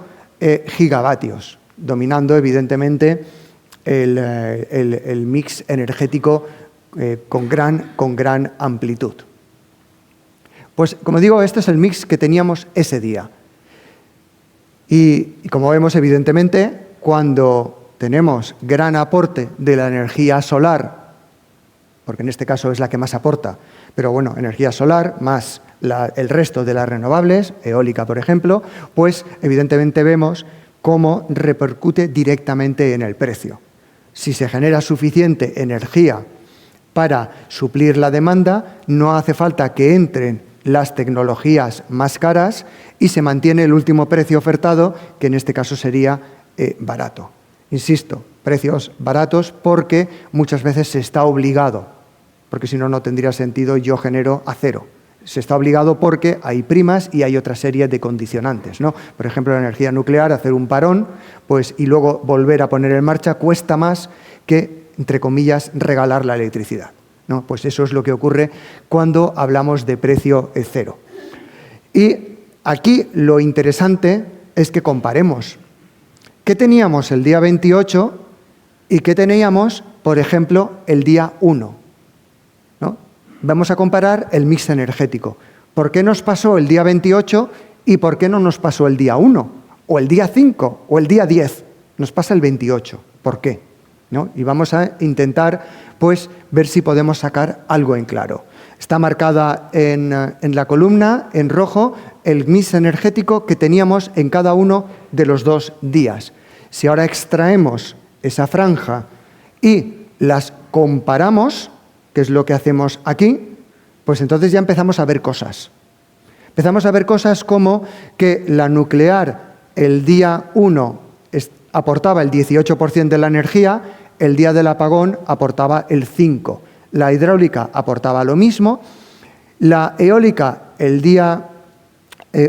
gigavatios, dominando, evidentemente, el mix energético con gran amplitud. Pues, como digo, este es el mix que teníamos ese día. Y como vemos, evidentemente, cuando tenemos gran aporte de la energía solar, porque en este caso es la que más aporta, pero bueno, energía solar más el resto de las renovables, eólica por ejemplo, pues evidentemente vemos cómo repercute directamente en el precio. Si se genera suficiente energía para suplir la demanda, no hace falta que entren las tecnologías más caras y se mantiene el último precio ofertado, que en este caso sería barato. Insisto, precios baratos porque muchas veces se está obligado, porque si no, no tendría sentido yo genero a cero. Se está obligado porque hay primas y hay otra serie de condicionantes, ¿no? Por ejemplo, la energía nuclear, hacer un parón pues, y luego volver a poner en marcha cuesta más que, entre comillas, regalar la electricidad, ¿no? Pues eso es lo que ocurre cuando hablamos de precio cero. Y aquí lo interesante es que comparemos qué teníamos el día 28 y qué teníamos, por ejemplo, el día 1. ¿No? Vamos a comparar el mix energético. ¿Por qué nos pasó el día 28 y por qué no nos pasó el día 1? O el día 5 o el día 10. Nos pasa el 28. ¿Por qué? ¿No? Y vamos a intentar pues, ver si podemos sacar algo en claro. Está marcada en la columna, en rojo, el mix energético que teníamos en cada uno de los 2 días. Si ahora extraemos esa franja y las comparamos, que es lo que hacemos aquí, pues entonces ya empezamos a ver cosas. Empezamos a ver cosas como que la nuclear el día 1 aportaba el 18% de la energía, el día del apagón aportaba el 5%. La hidráulica aportaba lo mismo, la eólica el día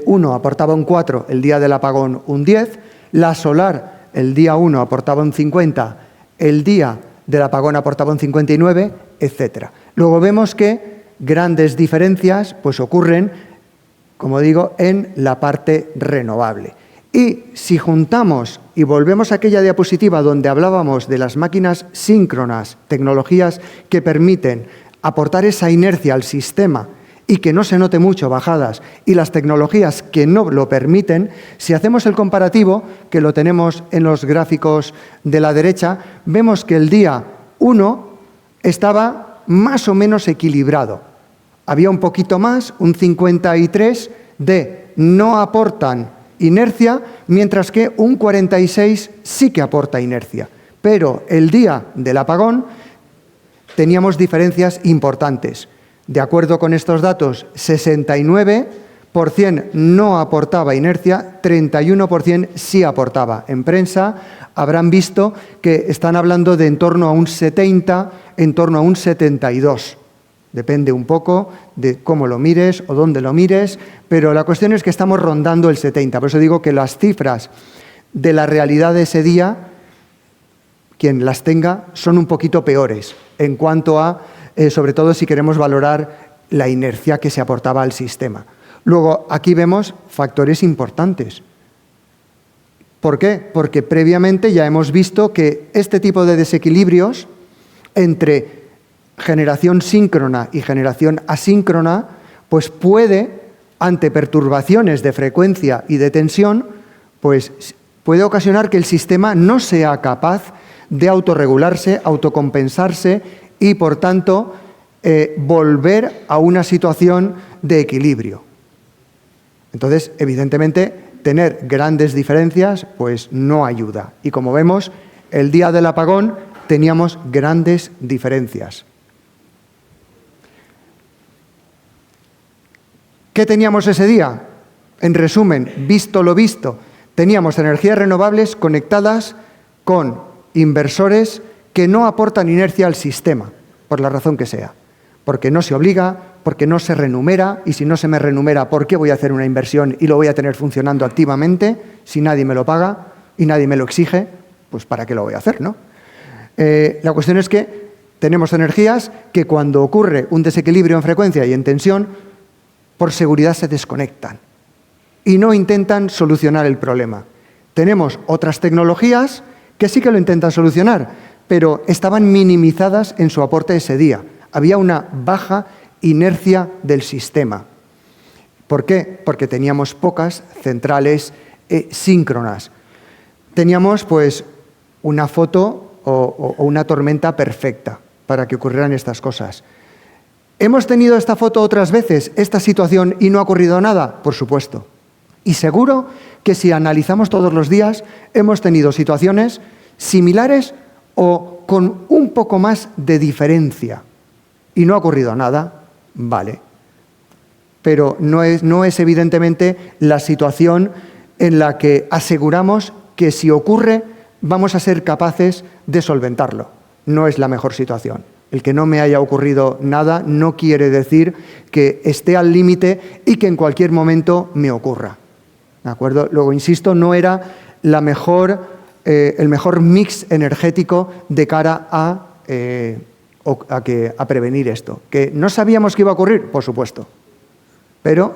1 aportaba un 4%, el día del apagón un 10%, la solar el día 1 aportaba un 50%, el día del apagón aportaba un 59%, etc. Luego vemos que grandes diferencias pues, ocurren, como digo, en la parte renovable. Y si juntamos y volvemos a aquella diapositiva donde hablábamos de las máquinas síncronas, tecnologías que permiten aportar esa inercia al sistema y que no se note mucho bajadas, y las tecnologías que no lo permiten, si hacemos el comparativo, que lo tenemos en los gráficos de la derecha, vemos que el día 1 estaba más o menos equilibrado. Había un poquito más, un 53 de no aportan inercia, mientras que un 46 sí que aporta inercia. Pero el día del apagón teníamos diferencias importantes. De acuerdo con estos datos, 69% no aportaba inercia, 31% sí aportaba. En prensa habrán visto que están hablando de en torno a un 70, en torno a un 72%. Depende un poco de cómo lo mires o dónde lo mires, pero la cuestión es que estamos rondando el 70%. Por eso digo que las cifras de la realidad de ese día, quien las tenga, son un poquito peores en cuanto a, sobre todo si queremos valorar la inercia que se aportaba al sistema. Luego, aquí vemos factores importantes. ¿Por qué? Porque previamente ya hemos visto que este tipo de desequilibrios entre generación síncrona y generación asíncrona, pues puede, ante perturbaciones de frecuencia y de tensión, pues puede ocasionar que el sistema no sea capaz de autorregularse, autocompensarse y, por tanto, volver a una situación de equilibrio. Entonces, evidentemente, tener grandes diferencias pues no ayuda. Y como vemos, el día del apagón teníamos grandes diferencias. ¿Qué teníamos ese día? En resumen, visto lo visto, teníamos energías renovables conectadas con inversores que no aportan inercia al sistema, por la razón que sea. Porque no se obliga, porque no se renumera, y si no se me renumera, ¿por qué voy a hacer una inversión y lo voy a tener funcionando activamente si nadie me lo paga y nadie me lo exige? Pues ¿para qué lo voy a hacer, no? La cuestión es que tenemos energías que cuando ocurre un desequilibrio en frecuencia y en tensión, por seguridad se desconectan y no intentan solucionar el problema. Tenemos otras tecnologías que sí que lo intentan solucionar, pero estaban minimizadas en su aporte ese día. Había una baja inercia del sistema. ¿Por qué? Porque teníamos pocas centrales síncronas. Teníamos pues una foto o una tormenta perfecta para que ocurrieran estas cosas. ¿Hemos tenido esta foto otras veces, esta situación, y no ha ocurrido nada? Por supuesto. Y seguro que si analizamos todos los días, hemos tenido situaciones similares o con un poco más de diferencia. Y no ha ocurrido nada, vale. Pero no es evidentemente la situación en la que aseguramos que si ocurre vamos a ser capaces de solventarlo. No es la mejor situación. El que no me haya ocurrido nada no quiere decir que esté al límite y que en cualquier momento me ocurra. ¿De acuerdo? Luego, insisto, no era el mejor mix energético de cara a prevenir esto. ¿Que no sabíamos que iba a ocurrir? Por supuesto. Pero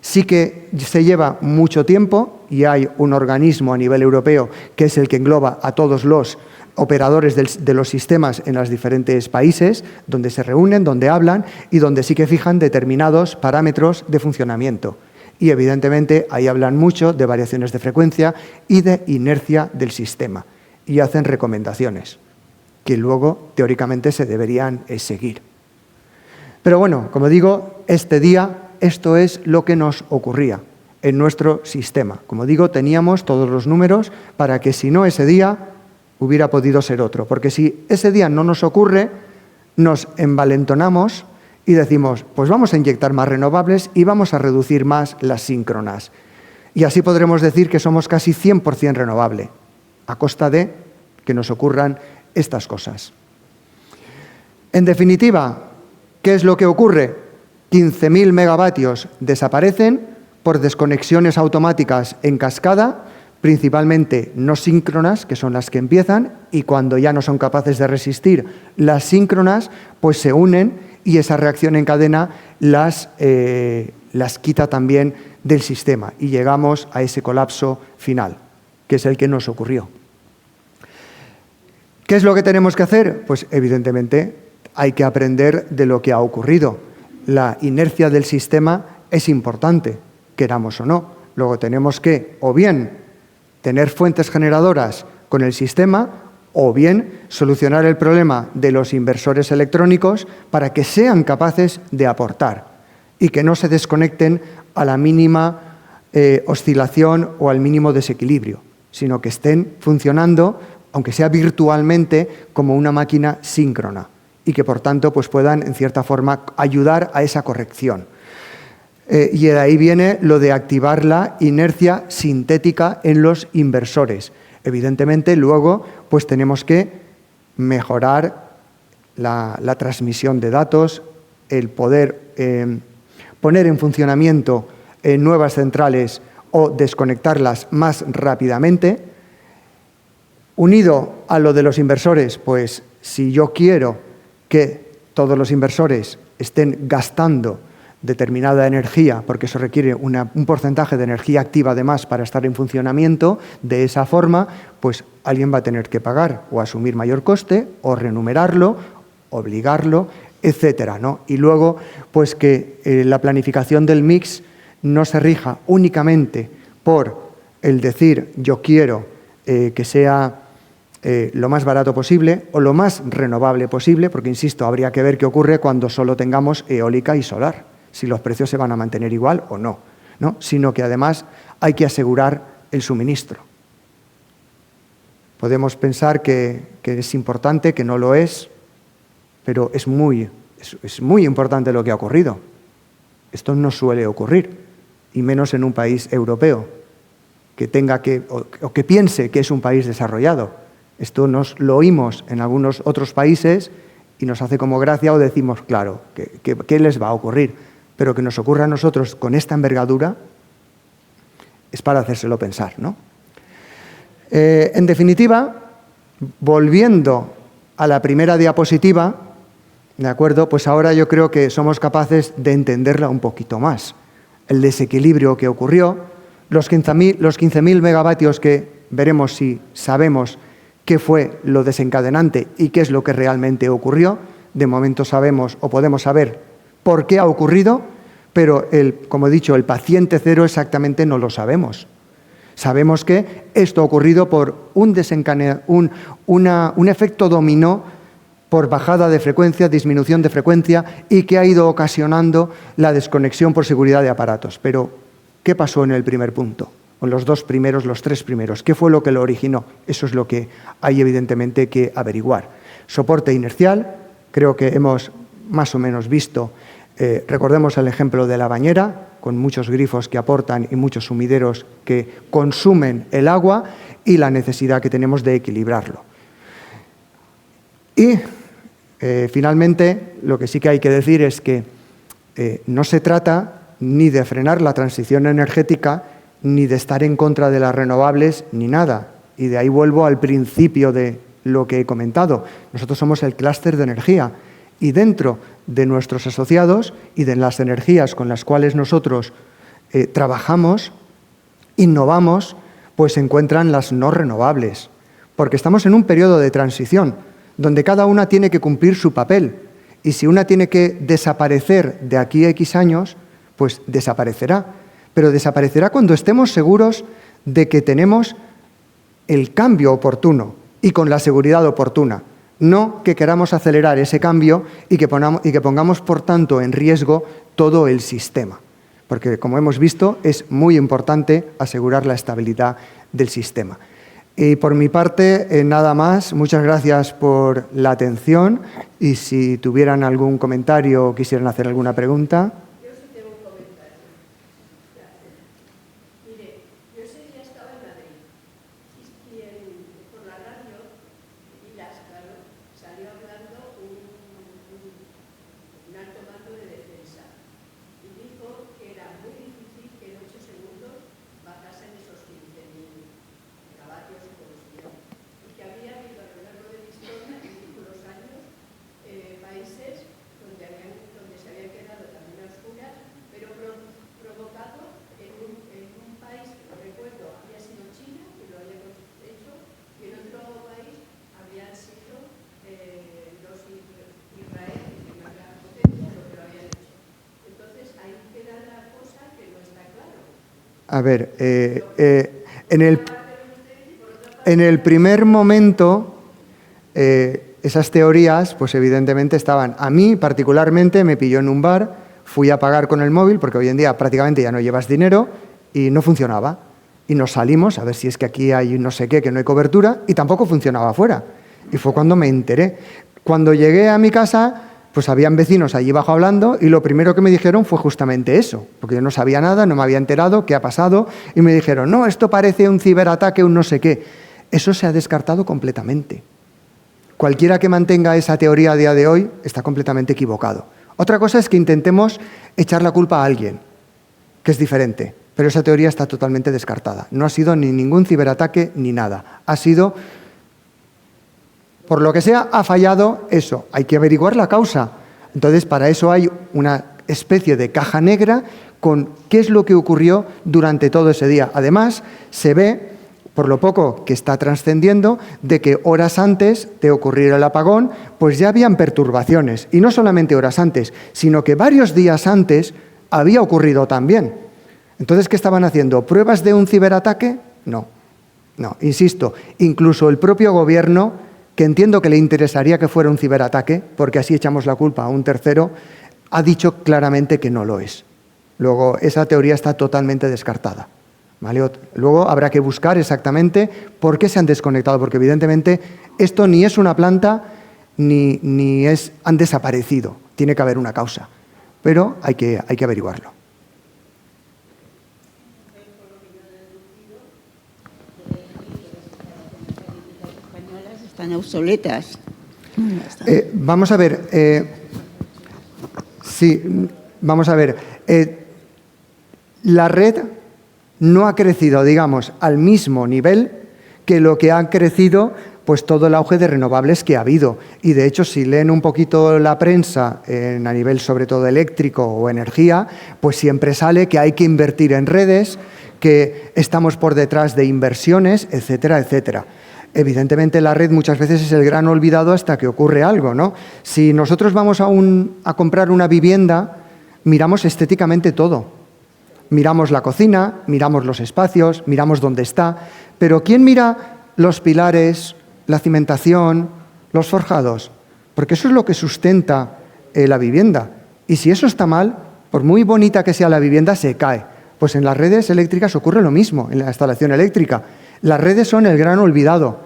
sí que se lleva mucho tiempo y hay un organismo a nivel europeo que es el que engloba a todos los operadores de los sistemas en los diferentes países, donde se reúnen, donde hablan y donde sí que fijan determinados parámetros de funcionamiento. Y evidentemente ahí hablan mucho de variaciones de frecuencia y de inercia del sistema y hacen recomendaciones que luego teóricamente se deberían seguir. Pero bueno, como digo, este día esto es lo que nos ocurría en nuestro sistema. Como digo, teníamos todos los números para que si no ese día hubiera podido ser otro. Porque si ese día no nos ocurre, nos envalentonamos y decimos, pues vamos a inyectar más renovables y vamos a reducir más las síncronas. Y así podremos decir que somos casi 100% renovable, a costa de que nos ocurran estas cosas. En definitiva, ¿qué es lo que ocurre? 15.000 megavatios desaparecen por desconexiones automáticas en cascada, principalmente no síncronas, que son las que empiezan, y cuando ya no son capaces de resistir las síncronas, pues se unen y esa reacción en cadena las quita también del sistema y llegamos a ese colapso final, que es el que nos ocurrió. ¿Qué es lo que tenemos que hacer? Pues evidentemente hay que aprender de lo que ha ocurrido. La inercia del sistema es importante, queramos o no. Luego tenemos que o bien tener fuentes generadoras con el sistema o bien solucionar el problema de los inversores electrónicos para que sean capaces de aportar y que no se desconecten a la mínima oscilación o al mínimo desequilibrio, sino que estén funcionando, aunque sea virtualmente, como una máquina síncrona y que, por tanto, pues puedan, en cierta forma, ayudar a esa corrección. Y de ahí viene lo de activar la inercia sintética en los inversores. Evidentemente, luego pues tenemos que mejorar la transmisión de datos, el poder poner en funcionamiento nuevas centrales o desconectarlas más rápidamente. Unido a lo de los inversores, pues si yo quiero que todos los inversores estén gastando determinada energía, porque eso requiere un porcentaje de energía activa además para estar en funcionamiento, de esa forma, pues alguien va a tener que pagar o asumir mayor coste, o renumerarlo, obligarlo, etcétera, ¿no? Y luego, pues que la planificación del mix no se rija únicamente por el decir yo quiero que sea lo más barato posible o lo más renovable posible, porque, insisto, habría que ver qué ocurre cuando solo tengamos eólica y solar, si los precios se van a mantener igual o no, ¿no? Sino que además hay que asegurar el suministro. Podemos pensar que es importante, que no lo es, pero es muy importante lo que ha ocurrido. Esto no suele ocurrir, y menos en un país europeo que tenga o que piense que es un país desarrollado. Esto nos lo oímos en algunos otros países y nos hace como gracia o decimos, claro, ¿qué les va a ocurrir? Pero que nos ocurra a nosotros con esta envergadura es para hacérselo pensar, ¿no? En definitiva, volviendo a la primera diapositiva, ¿de acuerdo? Pues ahora yo creo que somos capaces de entenderla un poquito más. El desequilibrio que ocurrió, los 15.000 megavatios que veremos si sabemos qué fue lo desencadenante y qué es lo que realmente ocurrió. De momento sabemos o podemos saber por qué ha ocurrido, pero, como he dicho, el paciente cero exactamente no lo sabemos. Sabemos que esto ha ocurrido por un efecto dominó por bajada de frecuencia, disminución de frecuencia, y que ha ido ocasionando la desconexión por seguridad de aparatos. Pero, ¿qué pasó en el primer punto? O en los dos primeros, los tres primeros. ¿Qué fue lo que lo originó? Eso es lo que hay evidentemente que averiguar. Soporte inercial, creo que hemos más o menos visto, recordemos el ejemplo de la bañera, con muchos grifos que aportan y muchos sumideros que consumen el agua, y la necesidad que tenemos de equilibrarlo. Y finalmente, lo que sí que hay que decir es que no se trata ni de frenar la transición energética, ni de estar en contra de las renovables, ni nada. Y de ahí vuelvo al principio de lo que he comentado. Nosotros somos el clúster de energía, y dentro de nuestros asociados y de las energías con las cuales nosotros trabajamos, innovamos, pues se encuentran las no renovables. Porque estamos en un periodo de transición, donde cada una tiene que cumplir su papel. Y si una tiene que desaparecer de aquí a X años, pues desaparecerá. Pero desaparecerá cuando estemos seguros de que tenemos el cambio oportuno y con la seguridad oportuna. No que queramos acelerar ese cambio y que pongamos, por tanto, en riesgo todo el sistema. Porque, como hemos visto, es muy importante asegurar la estabilidad del sistema. Y por mi parte, nada más. Muchas gracias por la atención, y si tuvieran algún comentario o quisieran hacer alguna pregunta. Yo sí tengo un comentario. Mire, yo ese día estaba en Madrid y por la radio y Lázaro salió hablando un alto mando de defensa y dijo que era muy difícil que en 8 segundos bajasen esos 15.000 megavatios por segundo y que había habido a lo largo de la historia, en los años, países donde se habían quedado también a oscuras, pero provocado en un país que no recuerdo había sido China, que lo había hecho, y en otro país habían sido los Israel, que no era potencia, lo que lo habían hecho. Entonces ahí queda la cosa que no está claro. A ver, en el primer momento, esas teorías, pues evidentemente estaban. A mí, particularmente, me pilló en un bar, fui a pagar con el móvil, porque hoy en día prácticamente ya no llevas dinero, y no funcionaba. Y nos salimos a ver si es que aquí hay no sé qué, que no hay cobertura, y tampoco funcionaba afuera. Y fue cuando me enteré. Cuando llegué a mi casa, pues habían vecinos allí abajo hablando, y lo primero que me dijeron fue justamente eso, porque yo no sabía nada, no me había enterado qué ha pasado, y me dijeron, no, esto parece un ciberataque, un no sé qué. Eso se ha descartado completamente. Cualquiera que mantenga esa teoría a día de hoy está completamente equivocado. Otra cosa es que intentemos echar la culpa a alguien, que es diferente, pero esa teoría está totalmente descartada. No ha sido ni ningún ciberataque ni nada. Ha sido, por lo que sea, ha fallado eso. Hay que averiguar la causa. Entonces, para eso hay una especie de caja negra con qué es lo que ocurrió durante todo ese día. Además, se ve, por lo poco que está trascendiendo, de que horas antes de ocurrir el apagón, pues ya habían perturbaciones. Y no solamente horas antes, sino que varios días antes había ocurrido también. Entonces, ¿qué estaban haciendo? ¿Pruebas de un ciberataque? No. No, insisto, incluso el propio gobierno, que entiendo que le interesaría que fuera un ciberataque, porque así echamos la culpa a un tercero, ha dicho claramente que no lo es. Luego, esa teoría está totalmente descartada. ¿Vale? Luego habrá que buscar exactamente por qué se han desconectado, porque evidentemente esto ni es una planta ni han desaparecido. Tiene que haber una causa, pero hay que averiguarlo. Están obsoletas. Vamos a ver. Sí, vamos a ver. La red no ha crecido, digamos, al mismo nivel que lo que ha crecido pues todo el auge de renovables que ha habido. Y de hecho, si leen un poquito la prensa a nivel sobre todo eléctrico o energía, pues siempre sale que hay que invertir en redes, que estamos por detrás de inversiones, etcétera, etcétera. Evidentemente la red muchas veces es el gran olvidado hasta que ocurre algo, ¿no? Si nosotros vamos a comprar una vivienda, miramos estéticamente todo. Miramos la cocina, miramos los espacios, miramos dónde está, pero ¿quién mira los pilares, la cimentación, los forjados? Porque eso es lo que sustenta la vivienda. Y si eso está mal, por muy bonita que sea la vivienda, se cae. Pues en las redes eléctricas ocurre lo mismo, en la instalación eléctrica. Las redes son el gran olvidado.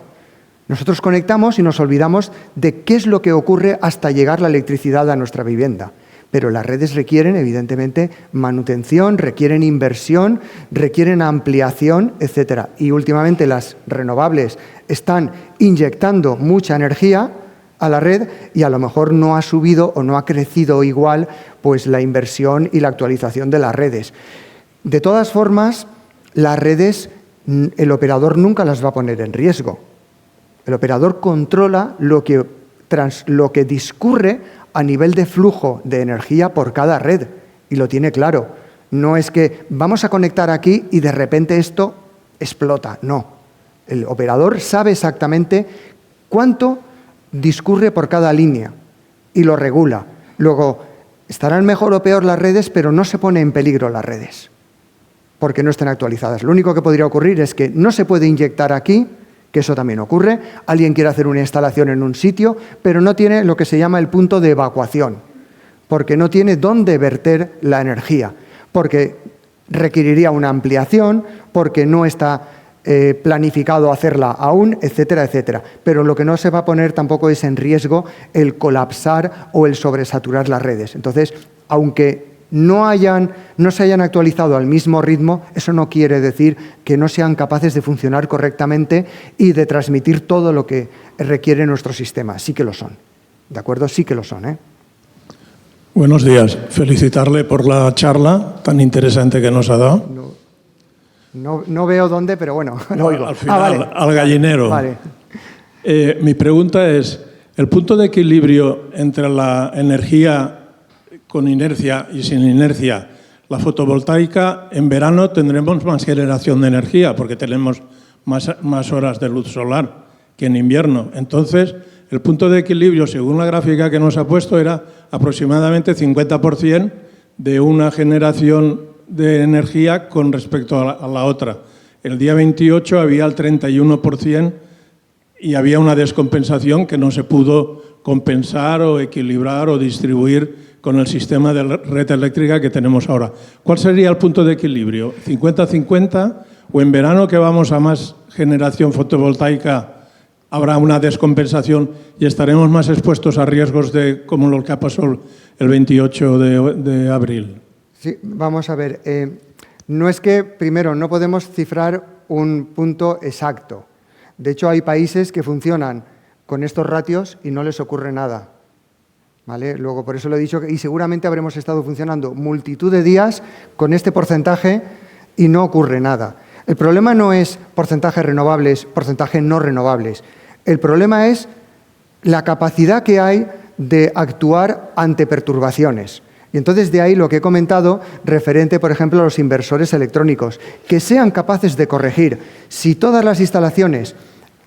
Nosotros conectamos y nos olvidamos de qué es lo que ocurre hasta llegar la electricidad a nuestra vivienda. Pero las redes requieren, evidentemente, manutención, requieren inversión, requieren ampliación, etcétera. Y últimamente las renovables están inyectando mucha energía a la red y a lo mejor no ha subido o no ha crecido igual pues la inversión y la actualización de las redes. De todas formas, las redes, el operador nunca las va a poner en riesgo. El operador controla lo que discurre a nivel de flujo de energía por cada red, y lo tiene claro. No es que vamos a conectar aquí y de repente esto explota, no. El operador sabe exactamente cuánto discurre por cada línea y lo regula. Luego, estarán mejor o peor las redes, pero no se pone en peligro las redes, porque no estén actualizadas. Lo único que podría ocurrir es que no se puede inyectar aquí, que eso también ocurre. Alguien quiere hacer una instalación en un sitio, pero no tiene lo que se llama el punto de evacuación, porque no tiene dónde verter la energía, porque requeriría una ampliación, porque no está planificado hacerla aún, etcétera, etcétera. Pero lo que no se va a poner tampoco es en riesgo el colapsar o el sobresaturar las redes. Entonces, aunque no se hayan actualizado al mismo ritmo, eso no quiere decir que no sean capaces de funcionar correctamente y de transmitir todo lo que requiere nuestro sistema. Sí que lo son. ¿De acuerdo? Sí que lo son, ¿eh? Buenos días. Felicitarle por la charla tan interesante que nos ha dado. No veo dónde, pero bueno, lo oigo. Al final, vale. Al gallinero. Vale. Mi pregunta es, ¿el punto de equilibrio entre la energía con inercia y sin inercia? La fotovoltaica, en verano tendremos más generación de energía porque tenemos más horas de luz solar que en invierno. Entonces, el punto de equilibrio, según la gráfica que nos ha puesto, era aproximadamente 50% de una generación de energía con respecto a la otra. El día 28 había el 31% y había una descompensación que no se pudo compensar o equilibrar o distribuir con el sistema de red eléctrica que tenemos ahora. ¿Cuál sería el punto de equilibrio? ¿50-50? ¿O en verano, que vamos a más generación fotovoltaica, habrá una descompensación y estaremos más expuestos a riesgos como lo que ha pasado el 28 de abril? Sí, vamos a ver. No es que, primero, no podemos cifrar un punto exacto. De hecho, hay países que funcionan con estos ratios y no les ocurre nada. ¿Vale? Luego, por eso lo he dicho, y seguramente habremos estado funcionando multitud de días con este porcentaje y no ocurre nada. El problema no es porcentajes renovables, porcentajes no renovables. El problema es la capacidad que hay de actuar ante perturbaciones. Y entonces de ahí lo que he comentado referente, por ejemplo, a los inversores electrónicos, que sean capaces de corregir. Si todas las instalaciones,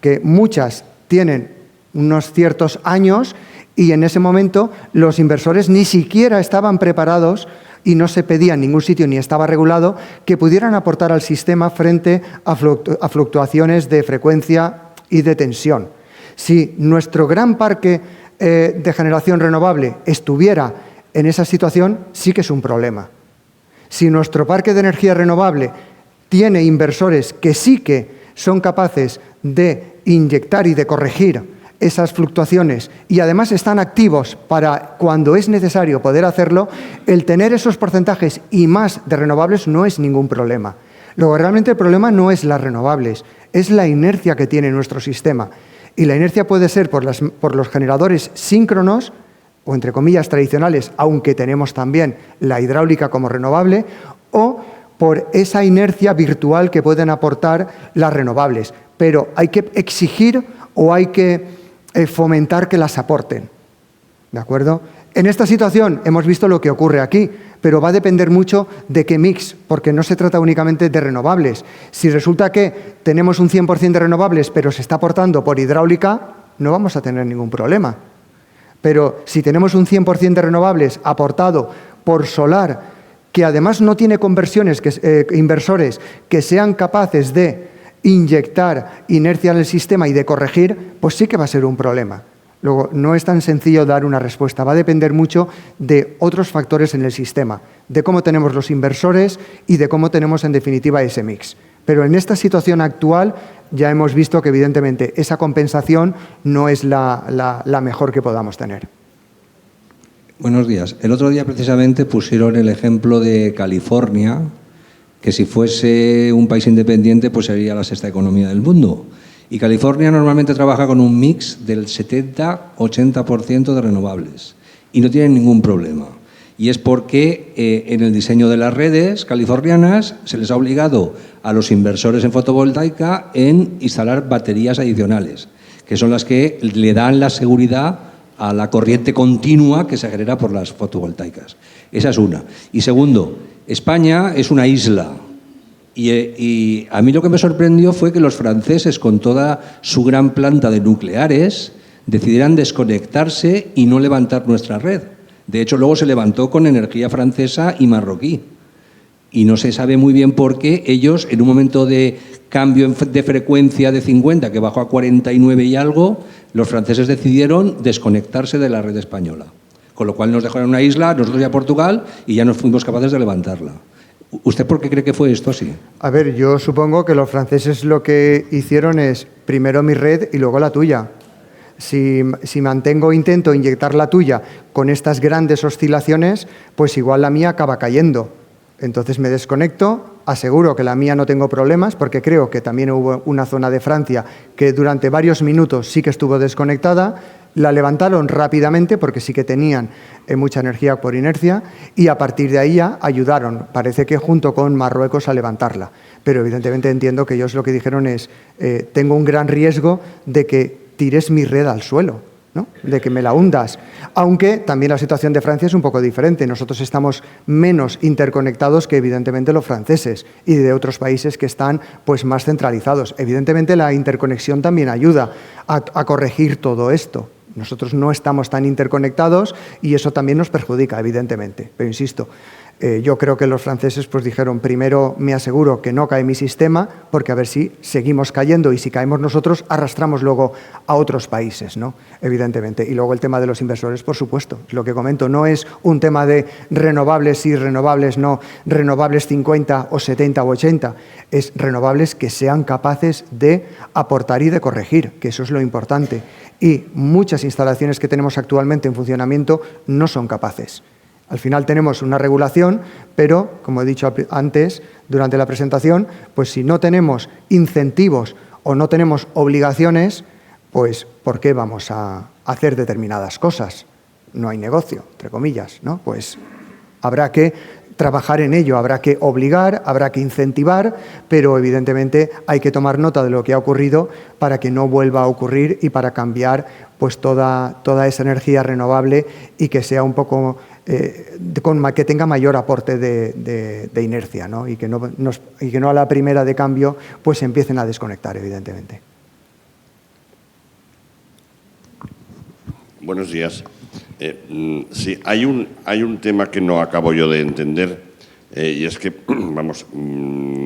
que muchas tienen unos ciertos años Y en ese momento los inversores ni siquiera estaban preparados y no se pedía en ningún sitio ni estaba regulado que pudieran aportar al sistema frente a fluctuaciones de frecuencia y de tensión. Si nuestro gran parque de generación renovable estuviera en esa situación, sí que es un problema. Si nuestro parque de energía renovable tiene inversores que sí que son capaces de inyectar y de corregir esas fluctuaciones y además están activos para cuando es necesario poder hacerlo, el tener esos porcentajes y más de renovables no es ningún problema. Luego, realmente el problema no es las renovables, es la inercia que tiene nuestro sistema. Y la inercia puede ser por los generadores síncronos, o entre comillas tradicionales, aunque tenemos también la hidráulica como renovable, o por esa inercia virtual que pueden aportar las renovables. Pero hay que exigir o hay que fomentar que las aporten. ¿De acuerdo? En esta situación hemos visto lo que ocurre aquí, pero va a depender mucho de qué mix, porque no se trata únicamente de renovables. Si resulta que tenemos un 100% de renovables, pero se está aportando por hidráulica, no vamos a tener ningún problema. Pero si tenemos un 100% de renovables aportado por solar, que además no tiene inversores que sean capaces de inyectar inercia en el sistema y de corregir, pues sí que va a ser un problema. Luego, no es tan sencillo dar una respuesta, va a depender mucho de otros factores en el sistema, de cómo tenemos los inversores y de cómo tenemos en definitiva ese mix. Pero en esta situación actual ya hemos visto que evidentemente esa compensación no es la mejor que podamos tener. Buenos días. El otro día precisamente pusieron el ejemplo de California, que si fuese un país independiente pues sería la sexta economía del mundo. Y California normalmente trabaja con un mix del 70-80% de renovables y no tienen ningún problema. Y es porque en el diseño de las redes californianas se les ha obligado a los inversores en fotovoltaica en instalar baterías adicionales, que son las que le dan la seguridad a la corriente continua que se genera por las fotovoltaicas. Esa es una. Y segundo, España es una isla y a mí lo que me sorprendió fue que los franceses, con toda su gran planta de nucleares, decidieran desconectarse y no levantar nuestra red. De hecho, luego se levantó con energía francesa y marroquí. Y no se sabe muy bien por qué ellos, en un momento de cambio de frecuencia de 50, que bajó a 49 y algo, los franceses decidieron desconectarse de la red española. Con lo cual nos dejaron una isla, nosotros y a Portugal, y ya no fuimos capaces de levantarla. ¿Usted por qué cree que fue esto así? A ver, yo supongo que los franceses lo que hicieron es primero mi red y luego la tuya. Si intento inyectar la tuya con estas grandes oscilaciones, pues igual la mía acaba cayendo. Entonces me desconecto, aseguro que la mía no tengo problemas, porque creo que también hubo una zona de Francia que durante varios minutos sí que estuvo desconectada, la levantaron rápidamente porque sí que tenían mucha energía por inercia y a partir de ahí ya ayudaron, parece que junto con Marruecos, a levantarla. Pero evidentemente entiendo que ellos lo que dijeron es tengo un gran riesgo de que tires mi red al suelo, ¿no? De que me la hundas. Aunque también la situación de Francia es un poco diferente. Nosotros estamos menos interconectados que evidentemente los franceses y de otros países que están pues más centralizados. Evidentemente la interconexión también ayuda a corregir todo esto. Nosotros no estamos tan interconectados y eso también nos perjudica, evidentemente. Pero insisto, yo creo que los franceses pues dijeron, primero me aseguro que no cae mi sistema, porque a ver si seguimos cayendo y si caemos nosotros, arrastramos luego a otros países, ¿no? Evidentemente. Y luego el tema de los inversores, por supuesto. Lo que comento, no es un tema de renovables sí, renovables no, renovables 50 o 70 o 80. Es renovables que sean capaces de aportar y de corregir, que eso es lo importante. Y muchas instalaciones que tenemos actualmente en funcionamiento no son capaces. Al final tenemos una regulación, pero, como he dicho antes, durante la presentación, pues si no tenemos incentivos o no tenemos obligaciones, pues ¿por qué vamos a hacer determinadas cosas? No hay negocio, entre comillas, ¿no? Pues habrá que trabajar en ello, habrá que obligar, habrá que incentivar, pero evidentemente hay que tomar nota de lo que ha ocurrido para que no vuelva a ocurrir y para cambiar pues toda esa energía renovable y que sea un poco que tenga mayor aporte de inercia, ¿no? Y que no a la primera de cambio pues empiecen a desconectar, evidentemente. Buenos días. Sí, hay un tema que no acabo yo de entender y es que, vamos,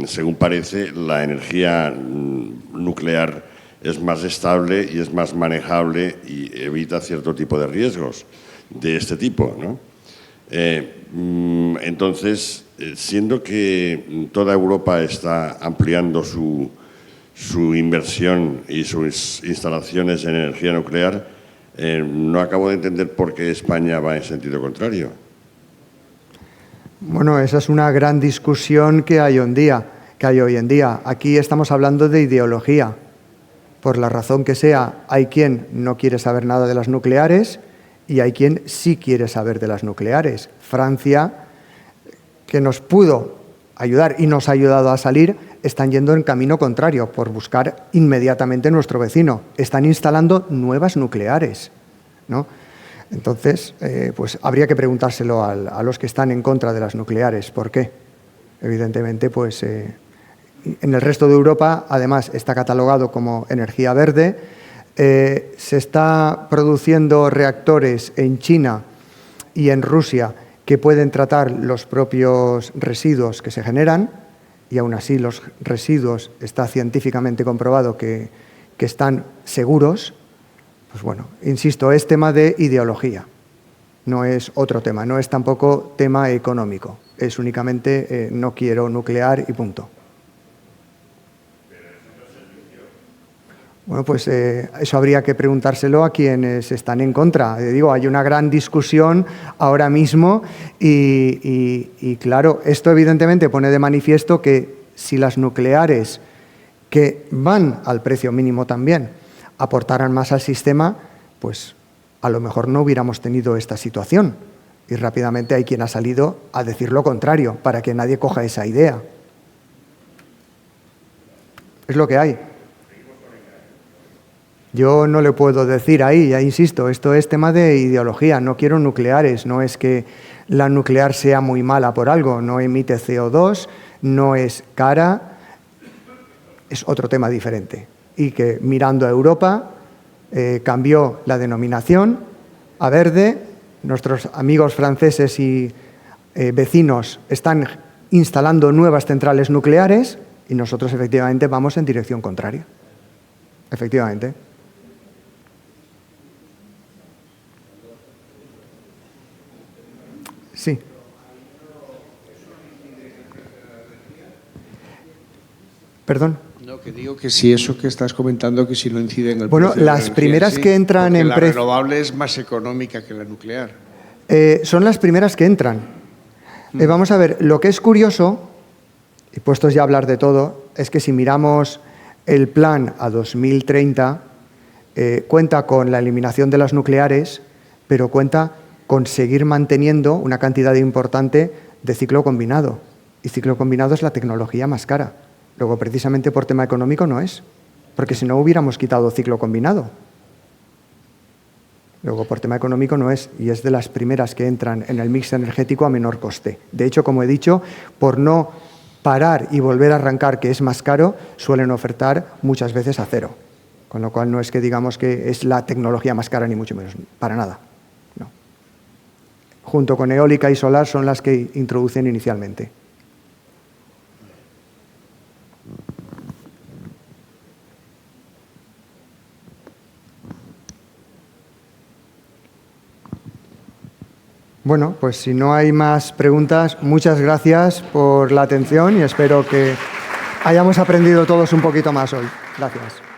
según parece, la energía nuclear es más estable y es más manejable y evita cierto tipo de riesgos de este tipo, ¿no? Entonces, siendo que toda Europa está ampliando su inversión y sus instalaciones en energía nuclear, no acabo de entender por qué España va en sentido contrario. Bueno, esa es una gran discusión que hay hoy en día. Aquí estamos hablando de ideología. Por la razón que sea, hay quien no quiere saber nada de las nucleares y hay quien sí quiere saber de las nucleares. Francia, que nos pudo ayudar y nos ha ayudado a salir, están yendo en camino contrario por buscar inmediatamente nuestro vecino. Están instalando nuevas nucleares, ¿no? Entonces, pues habría que preguntárselo a los que están en contra de las nucleares. ¿Por qué? Evidentemente, pues en el resto de Europa, además, está catalogado como energía verde. Se está produciendo reactores en China y en Rusia que pueden tratar los propios residuos que se generan, y aún así los residuos está científicamente comprobado que están seguros. Pues bueno, insisto, es tema de ideología, no es otro tema, no es tampoco tema económico, es únicamente no quiero nuclear y punto. Bueno, pues eso habría que preguntárselo a quienes están en contra. Digo, hay una gran discusión ahora mismo y claro, esto evidentemente pone de manifiesto que si las nucleares, que van al precio mínimo también, aportaran más al sistema, pues a lo mejor no hubiéramos tenido esta situación. Y rápidamente hay quien ha salido a decir lo contrario, para que nadie coja esa idea. Es lo que hay. Yo no le puedo decir ahí, ya insisto, esto es tema de ideología, no quiero nucleares, no es que la nuclear sea muy mala por algo, no emite CO2, no es cara, es otro tema diferente. Y que mirando a Europa cambió la denominación a verde, nuestros amigos franceses y vecinos están instalando nuevas centrales nucleares y nosotros efectivamente vamos en dirección contraria. Efectivamente. Sí. Perdón. No, que digo que si eso que estás comentando, que si no incide en el bueno, precio de la las energía, primeras sí, que entran en la precio... renovable es más económica que la nuclear. son las primeras que entran. Vamos a ver, lo que es curioso, y puestos ya a hablar de todo, es que si miramos el plan a 2030, cuenta con la eliminación de las nucleares, pero cuenta con seguir manteniendo una cantidad importante de ciclo combinado. Y ciclo combinado es la tecnología más cara. Luego, precisamente por tema económico no es, porque si no hubiéramos quitado ciclo combinado. Luego, por tema económico no es, y es de las primeras que entran en el mix energético a menor coste. De hecho, como he dicho, por no parar y volver a arrancar, que es más caro, suelen ofertar muchas veces a cero. Con lo cual no es que digamos que es la tecnología más cara, ni mucho menos, para nada. No. Junto con eólica y solar son las que introducen inicialmente. Bueno, pues si no hay más preguntas, muchas gracias por la atención y espero que hayamos aprendido todos un poquito más hoy. Gracias.